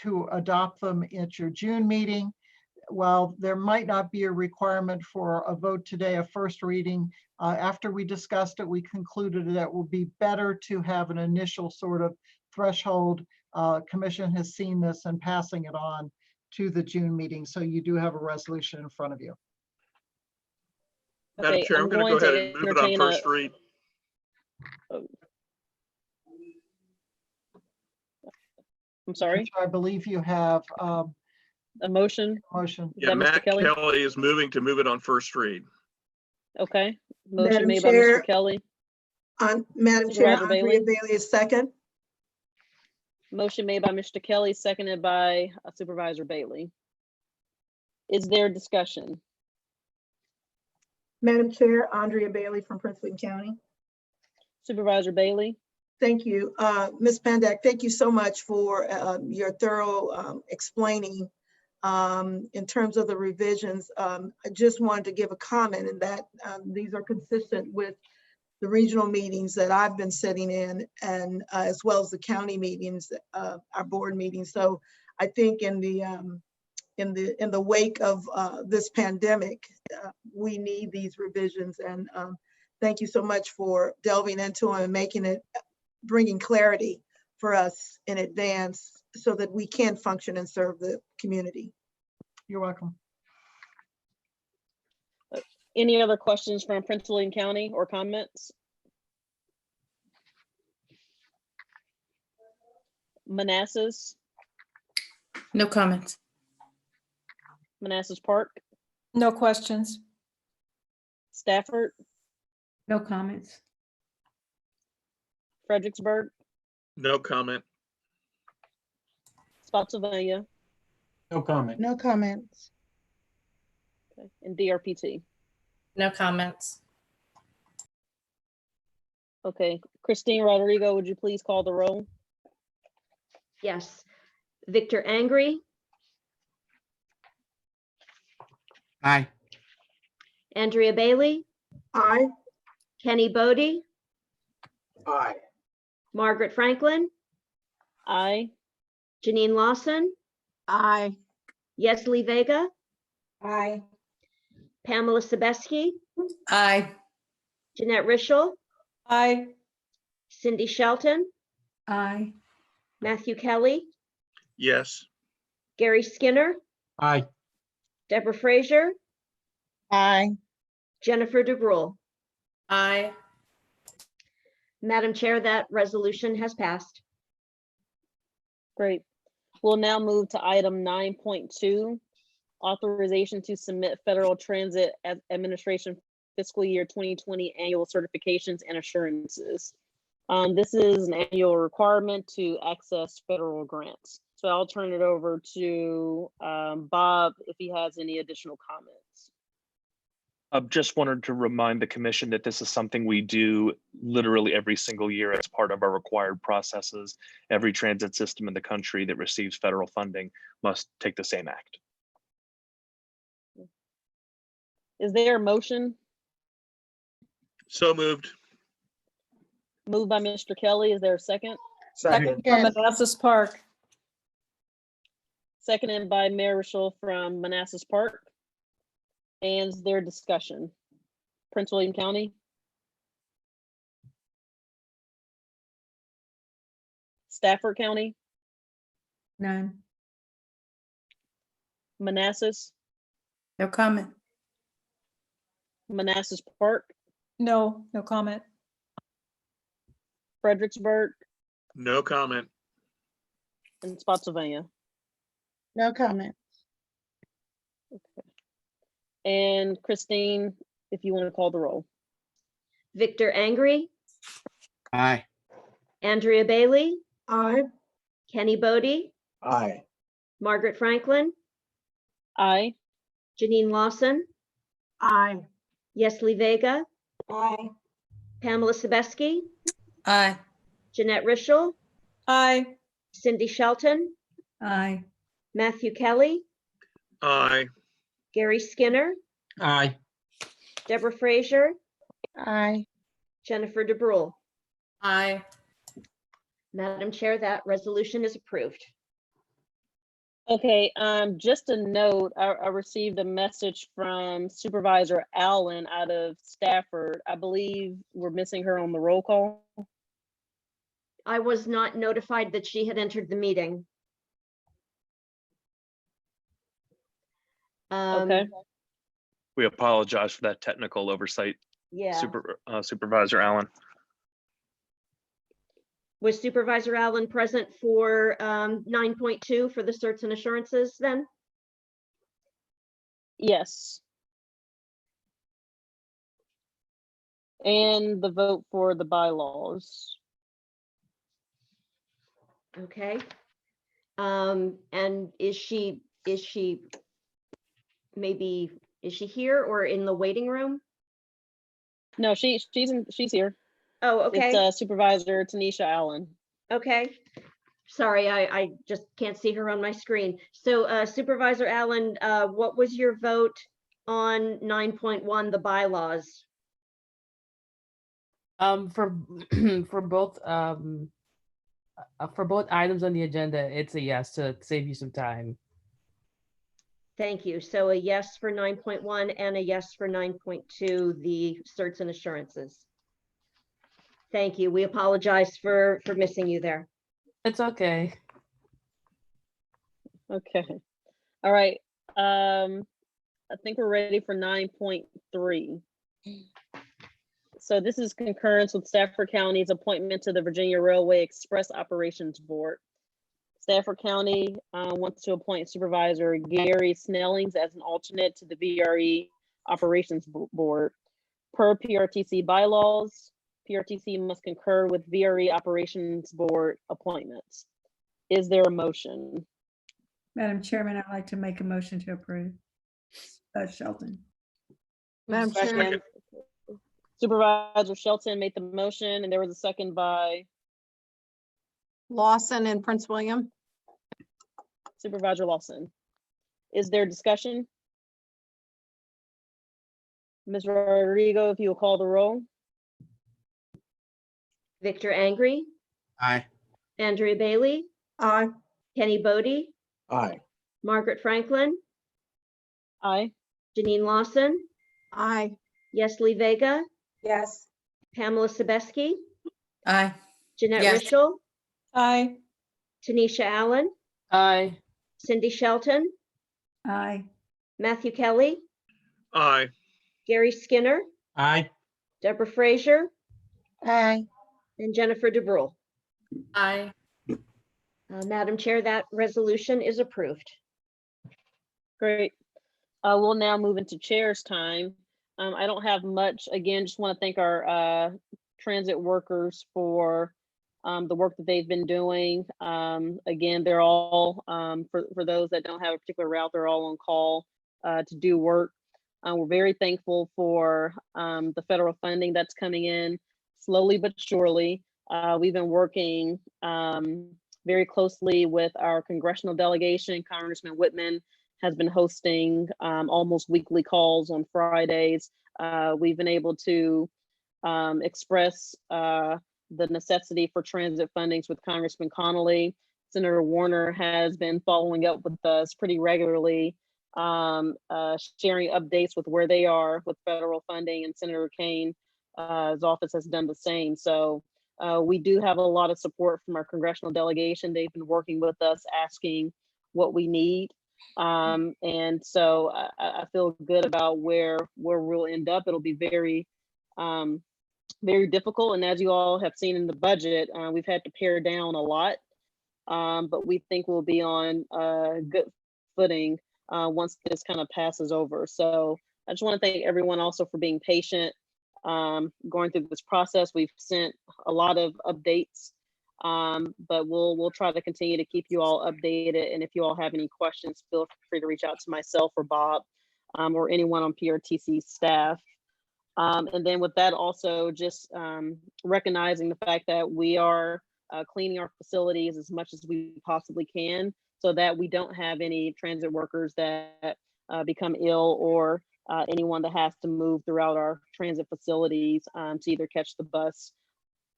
to adopt them at your June meeting. While there might not be a requirement for a vote today, a first reading, after we discussed it, we concluded that it would be better to have an initial sort of threshold. Commission has seen this and passing it on to the June meeting. So you do have a resolution in front of you. Madam Chair, I'm going to go ahead and move it on first read. I'm sorry. I believe you have a motion. Yeah, Matt Kelly is moving to move it on first read. Okay. Motion Madam made Chair, by Mr. Kelly. Madam Chair, Andrea Bailey is second. Motion made by Mr. Kelly, seconded by Supervisor Bailey. Is there discussion? Madam Chair, Andrea Bailey from Prince William County. Supervisor Bailey. Thank you. Ms. Pandak, thank you so much for your thorough explaining in terms of the revisions. I just wanted to give a comment in that these are consistent with the regional meetings that I've been sitting in, and as well as the county meetings, our board meetings. So I think in the wake of this pandemic, we need these revisions, and thank you so much for delving into them and bringing clarity for us in advance so that we can function and serve the community. You're welcome. Any other questions from Prince William County or comments? Manassas? No comments. Manassas Park, No questions. Stafford, No comments. Fredericksburg, No comment. Spotsylvania, No comment. No comments. okay, and DRPT. No comments. Okay, Christine Rodrigo, would you please call the roll? Yes. Victor Angry, Aye. Andrea Bailey, Aye. Kenny Bodie, Aye. Margaret Franklin, Aye. Janine Lawson, Aye. Yesley Vega, Aye. Pamela Sebeski, Aye. Jeanette Richel, Aye. Cindy Shelton, Aye. Matthew Kelly, Yes. Gary Skinner, Aye. Deborah Frazier, Aye. Jennifer DeGrule. Aye. Madam Chair, that resolution has passed. Great. We'll now move to item 9.2, authorization to submit Federal Transit Administration fiscal year 2020 annual certifications and assurances. This is an annual requirement to access federal grants. So I'll turn it over to Bob if he has any additional comments. Just wanted to remind the commission that this is something we do literally every single year as part of our required processes. Every transit system in the country that receives federal funding must take the same act. Is there a motion? So moved. Moved by Mr. Kelly. Is there a second? Second. From Manassas Park. Seconded by Mayor Richel from Manassas Park. And is there discussion? Prince William County? Stafford County? None. Manassas? No comment. Manassas Park? No, no comment. Fredericksburg? No comment. And Spotsylvania? No comment. And Christine, if you want to call the roll. Victor Angry, Aye. Andrea Bailey, Aye. Kenny Bodie, Aye. Margaret Franklin, Aye. Janine Lawson, Aye. Yesley Vega, Aye. Pamela Sebeski, Aye. Jeanette Richel, Aye. Cindy Shelton, Aye. Matthew Kelly, Aye. Gary Skinner, Aye. Deborah Frazier, Aye. Jennifer DeBrule. Aye. Madam Chair, that resolution is approved. Okay, just a note, I received a message from Supervisor Allen out of Stafford. I believe we're missing her on the roll call. I was not notified that she had entered the meeting. Okay, We apologize for that technical oversight, Yeah. Supervisor Allen. Was Supervisor Allen present for 9.2 for the certs and assurances then? yes. And the vote for the bylaws. Okay. And is she here or in the waiting room? No, she's here. Oh, okay. It's Supervisor Tanisha Allen. Okay. Sorry, I just can't see her on my screen. So Supervisor Allen, what was your vote on 9.1, the bylaws? For for both items on the agenda, it's a yes to save you some time. Thank you. So a yes for 9.1 and a yes for 9.2, the certs and assurances. Thank you. We apologize for missing you there. It's okay. Okay. All right. I think we're ready for 9.3. So this is concurrence with Stafford County's appointment to the Virginia Railway Express Operations Board. Stafford County wants to appoint Supervisor Gary Snellings as an alternate to the VRE Operations Board. Per PRTC bylaws, PRTC must concur with VRE Operations Board appointments. Is there a motion? Madam Chairman, I'd like to make a motion to approve. Shelton. Madam Chair, Second. Supervisor Shelton made the motion, and there was a second by Lawson and Prince William. Supervisor Lawson. Is there discussion? Ms. Rodrigo, if you will call the roll. Victor Angry, Aye. Andrea Bailey, Aye. Kenny Bodie, Aye. Margaret Franklin, Aye. Janine Lawson, Aye. Yesli Vega, Yes. Pamela Sebeski, Aye. Jeanette Yes. Rischel, Aye. Tanisha Allen, Aye. Cindy Shelton, Aye. Matthew Kelly, Aye. Gary Skinner, Aye. Deborah Frazier, Aye. and Jennifer DeBrule. Aye. Madam Chair, that resolution is approved. Great. We'll now move into chair's time. I don't have much. Again, just want to thank our transit workers for the work that they've been doing. Again, they're all, for those that don't have a particular route, they're all on call to do work. We're very thankful for the federal funding that's coming in slowly but surely. We've been working very closely with our congressional delegation. Congressman Whitman has been hosting almost weekly calls on Fridays. We've been able to express the necessity for transit fundings with Congressman Connolly. Senator Warner has been following up with us pretty regularly, sharing updates with where they are with federal funding, and Senator Kane, his office has done the same. So we do have a lot of support from our congressional delegation. They've been working with us, asking what we need. And so I feel good about where we'll end up. It'll be very, very difficult. And as you all have seen in the budget, we've had to pare down a lot, but we think we'll be on good footing once this kind of passes over. So I just want to thank everyone also for being patient, going through this process. We've sent a lot of updates, but we'll try to continue to keep you all updated. And if you all have any questions, feel free to reach out to myself or Bob, or anyone on PRTC staff. And then with that, also just recognizing the fact that we are cleaning our facilities as much as we possibly can, so that we don't have any transit workers that become ill, or anyone that has to move throughout our transit facilities to either catch the bus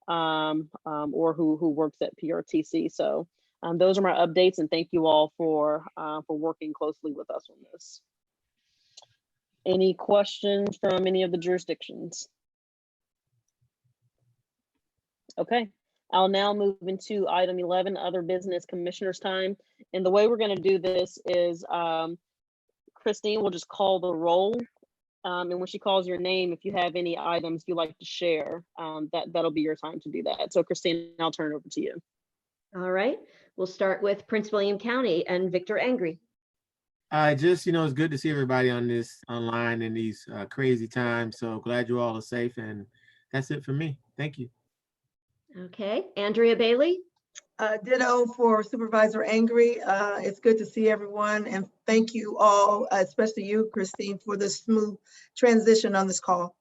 or who works at PRTC. So those are my updates, and thank you all for working closely with us on this. Any questions from any of the jurisdictions? Okay, I'll now move into item 11, other business commissioners time. And the way we're going to do this is Christine will just call the roll. And when she calls your name, if you have any items you'd like to share, that'll be your time to do that. So Christine, I'll turn it over to you. All right, we'll start with Prince William County and Victor Angry. Just, it's good to see everybody on this online in these crazy times. So glad you all are safe, and that's it for me. Thank you. Okay, Andrea Bailey. Ditto for Supervisor Angry. It's good to see everyone, and thank you all, especially you, Christine, for the smooth transition on this call.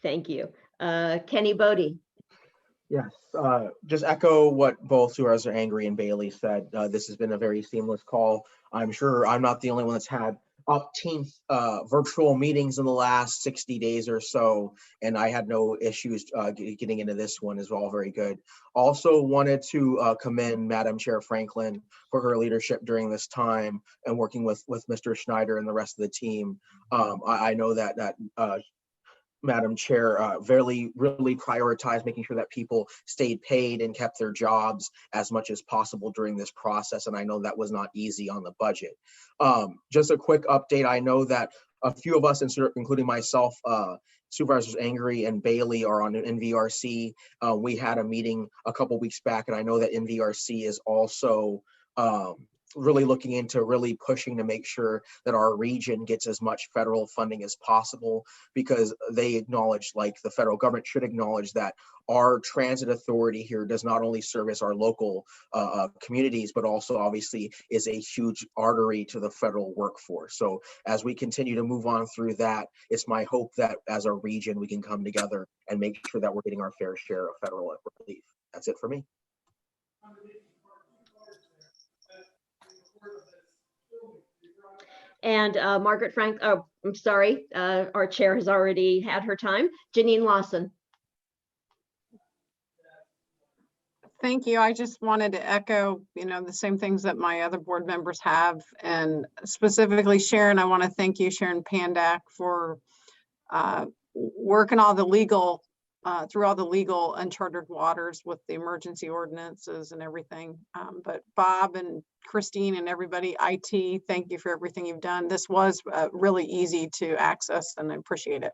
Thank you. Kenny Bodie. Yes, just echo what both Supervisor Angry and Bailey said. This has been a very seamless call. I'm sure I'm not the only one that's had umpteen virtual meetings in the last 60 days or so, and I had no issues getting into this one as well. Very good. Also wanted to commend Madam Chair Franklin for her leadership during this time and working with Mr. Schneider and the rest of the team. I know that Madam Chair really prioritized making sure that people stayed paid and kept their jobs as much as possible during this process. And I know that was not easy on the budget. Just a quick update. I know that a few of us, including myself, Supervisors Angry and Bailey are on NVRC. We had a meeting a couple weeks back, and I know that NVRC is also really looking into really pushing to make sure that our region gets as much federal funding as possible, because they acknowledge, like the federal government should acknowledge, that our transit authority here does not only service our local communities, but also obviously is a huge artery to the federal workforce. So as we continue to move on through that, it's my hope that as a region, we can come together and make sure that we're getting our fair share of federal relief. That's it for me. And Margaret Frank, oh, I'm sorry, our chair has already had her time. Janine Lawson. Thank you. I just wanted to echo, the same things that my other board members have, and specifically Sharon, I want to thank you, Sharon Pandak, for working all the legal, through all the legal uncharted waters with the emergency ordinances and everything. But Bob and Christine and everybody, IT, thank you for everything you've done. This was really easy to access, and I appreciate it.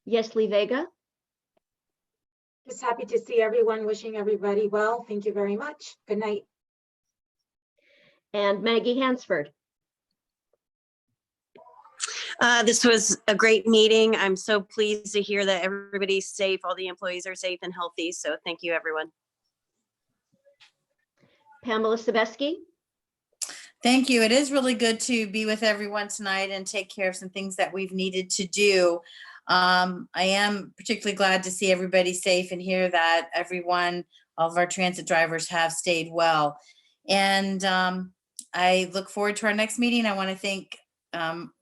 Yes, Lee Vega. Just happy to see everyone, wishing everybody well. Thank you very much. Good night. And Maggie Hansford. This was a great meeting. I'm so pleased to hear that everybody's safe. All the employees are safe and healthy. So thank you, everyone. Pamela Sebeski. Thank you. It is really good to be with everyone tonight and take care of some things that we've needed to do. I am particularly glad to see everybody safe and hear that everyone, all of our transit drivers, have stayed well. And I look forward to our next meeting. I want to thank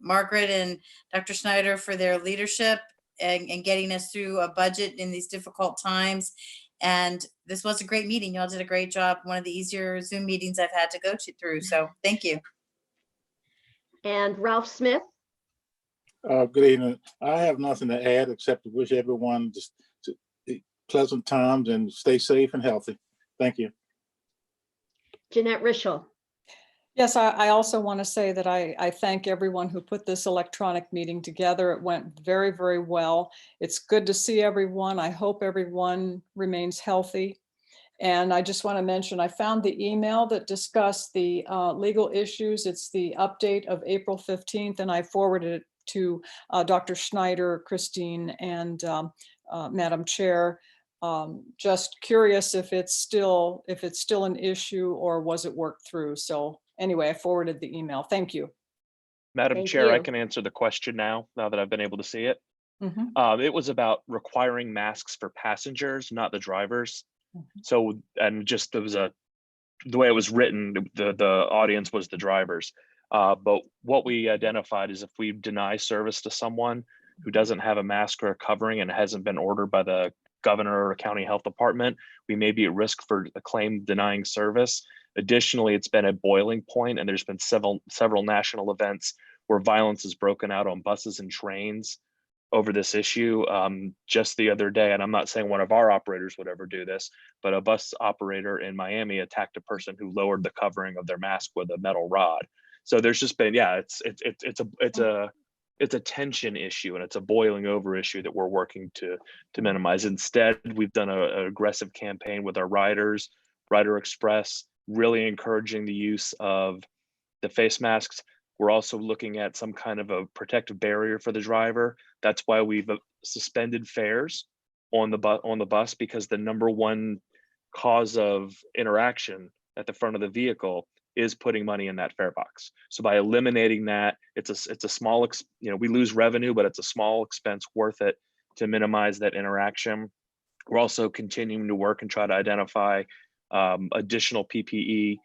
Margaret and Dr. Schneider for their leadership and getting us through a budget in these difficult times. And this was a great meeting. Y'all did a great job. One of the easier Zoom meetings I've had to go through. So thank you. And Ralph Smith. Good evening. I have nothing to add except to wish everyone just pleasant times and stay safe and healthy. Thank you. Jeanette Rischel. Yes, I also want to say that I thank everyone who put this electronic meeting together. It went very, very well. It's good to see everyone. I hope everyone remains healthy. And I just want to mention, I found the email that discussed the legal issues. It's the update of April 15th, and I forwarded it to Dr. Schneider, Christine, and Madam Chair. Just curious if it's still an issue or was it worked through. So anyway, I forwarded the email. Thank you. Madam Thank Chair, I you. can answer the question now that I've been able to see it. Mhm. It was about requiring masks for passengers, not the drivers. Mhm. So, and just there was the way it was written, the audience was the drivers. But what we identified is if we deny service to someone who doesn't have a mask or a covering and hasn't been ordered by the governor or county health department, we may be at risk for a claim denying service. Additionally, it's been a boiling point, and there's been several national events where violence has broken out on buses and trains over this issue. Just the other day, and I'm not saying one of our operators would ever do this, but a bus operator in Miami attacked a person who lowered the covering of their mask with a metal rod. So there's just been, yeah, it's a tension issue, and it's a boiling over issue that we're working to minimize. Instead, we've done an aggressive campaign with our riders, Rider Express, really encouraging the use of the face masks. We're also looking at some kind of a protective barrier for the driver. That's why we've suspended fares on the bus, because the number one cause of interaction at the front of the vehicle is putting money in that fare box. So by eliminating that, it's a small, we lose revenue, but it's a small expense worth it to minimize that interaction. We're also continuing to work and try to identify additional PPE,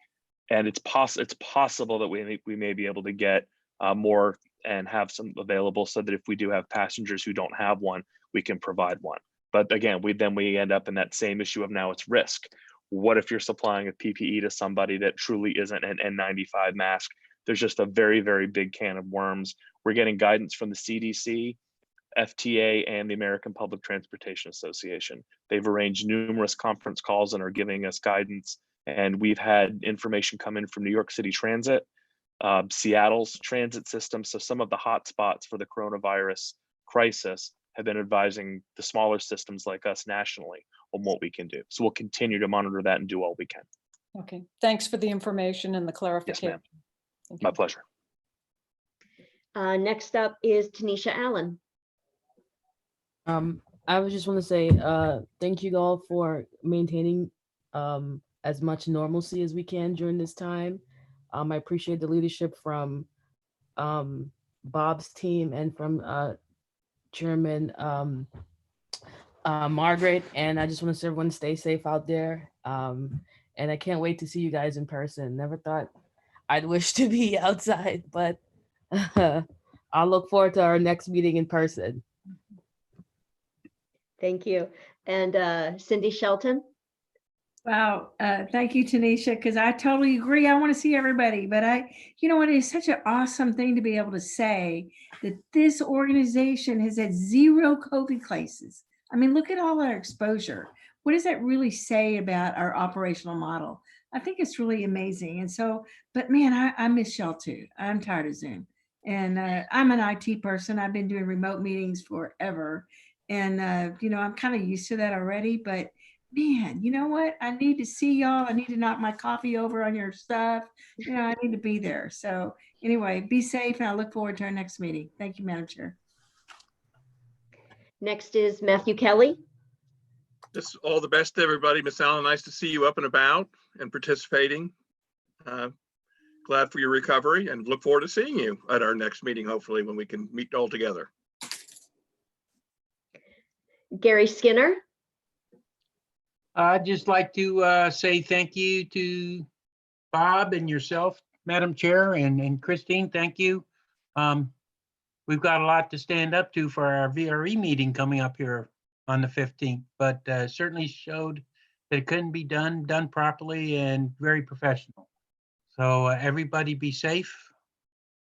and it's possible that we may be able to get more and have some available, so that if we do have passengers who don't have one, we can provide one. But again, we end up in that same issue of now it's risk. What if you're supplying a PPE to somebody that truly isn't an N95 mask? There's just a very, very big can of worms. We're getting guidance from the CDC, FTA, and the American Public Transportation Association. They've arranged numerous conference calls and are giving us guidance. And we've had information come in from New York City Transit, Seattle's transit system. So some of the hot spots for the coronavirus crisis have been advising the smaller systems like us nationally on what we can do. So we'll continue to monitor that and do all we can. Okay, thanks for the information and the Yes, clarification. ma'am. Thank My you. pleasure. Next up is Tanisha Allen. I was just want to say thank you all for maintaining as much normalcy as we can during this time. I appreciate the leadership from Bob's team and from Chairman Margaret, and I just want to say everyone stay safe out there. And I can't wait to see you guys in person. Never thought I'd wish to be outside, but I'll look forward to our next meeting in person. Thank you. And Cindy Shelton. Wow. Thank you, Tanisha, because I totally agree. I want to see everybody, but you know what, it is such an awesome thing to be able to say that this organization has had 0 COVID cases. I mean, look at all our exposure. What does that really say about our operational model? I think it's really amazing. And so, but man, I miss y'all too. I'm tired of Zoom. And I'm an IT person. I've been doing remote meetings forever. And, you know, I'm kind of used to that already, but man, you know what? I need to see y'all. I need to knock my coffee over on your stuff. You know, I need to be there. So anyway, be safe, and I look forward to our next meeting. Thank you, Madam Chair. Next is Matthew Kelly. Just all the best to everybody. Miss Allen, nice to see you up and about and participating. Glad for your recovery and look forward to seeing you at our next meeting, hopefully, when we can meet all together. Gary Skinner. I'd just like to say thank you to Bob and yourself, Madam Chair, and Christine, thank you. We've got a lot to stand up to for our VRE meeting coming up here on the 15th, but certainly showed that it couldn't be done properly and very professional. So everybody be safe,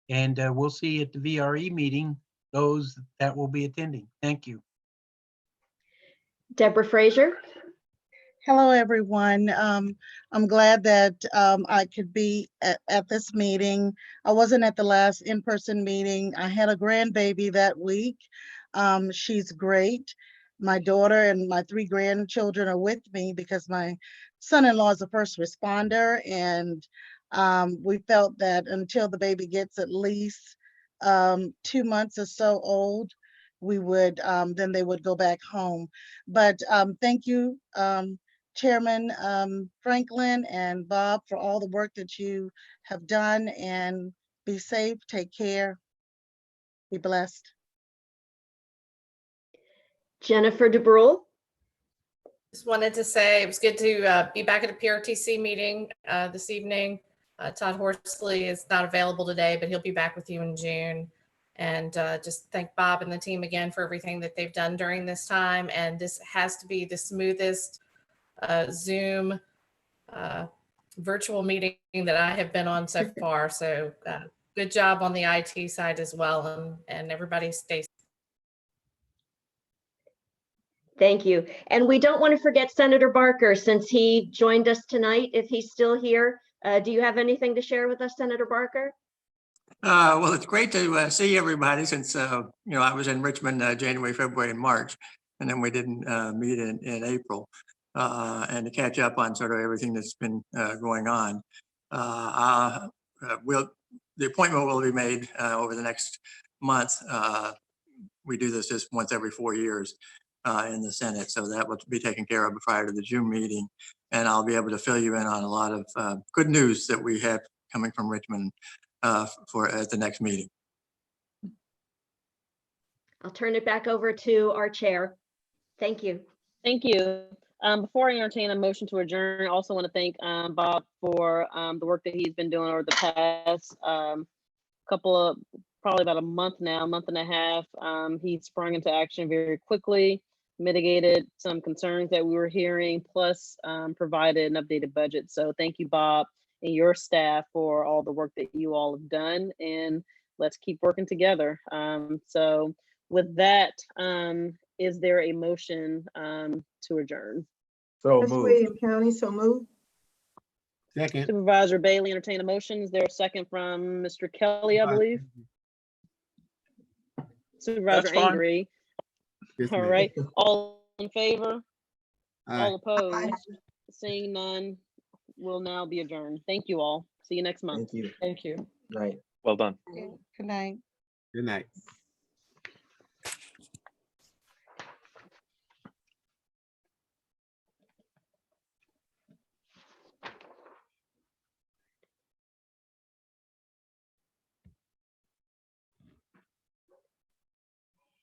and we'll see at the VRE meeting those that will be attending. Thank you. Deborah Frazier. Hello, everyone. I'm glad that I could be at this meeting. I wasn't at the last in-person meeting. I had a grandbaby that week. She's great. My daughter and my 3 grandchildren are with me because my son-in-law is a first responder, and we felt that until the baby gets at least 2 months or so old, we would then they would go back home. But thank you, Chairman Franklin and Bob, for all the work that you have done, and be safe, take care, be blessed. Jennifer DeBrule. Just wanted to say it was good to be back at a PRTC meeting this evening. Todd Horsley is not available today, but he'll be back with you in June. And just thank Bob and the team again for everything that they've done during this time. And this has to be the smoothest Zoom virtual meeting that I have been on so far. So good job on the IT side as well. And everybody stay safe. Thank you. And we don't want to forget Senator Barker, since he joined us tonight, if he's still here. Do you have anything to share with us, Senator Barker? Well, it's great to see everybody, since, you know, I was in Richmond January, February, and March, and then we didn't meet in April, and to catch up on sort of everything that's been going on. The appointment will be made over the next month. We do this just once every 4 years in the Senate, so that will be taken care of prior to the June meeting, and I'll be able to fill you in on a lot of good news that we have coming from Richmond for at the next meeting. I'll turn it back over to our chair. Thank you. Thank you. Before I entertain a motion to adjourn, I also want to thank Bob for the work that he's been doing over the past probably about a month now, month and a half. He sprung into action very quickly, mitigated some concerns that we were hearing, plus provided an updated budget. So thank you, Bob, and your staff for all the work that you all have done, and let's keep working together. So with that, is there a motion to adjourn? So West William County, so moved. Second. Supervisor Bailey, entertain a motion. Is there a second from Mr. Kelly, I believe? Supervisor fine. Angry. Yes, All ma'am. right, all in favor? Aye. All opposed? Seeing none, will now be adjourned. Thank you all. See you next month. Thank you. Thank you. Right. Well done. Good night. Good night.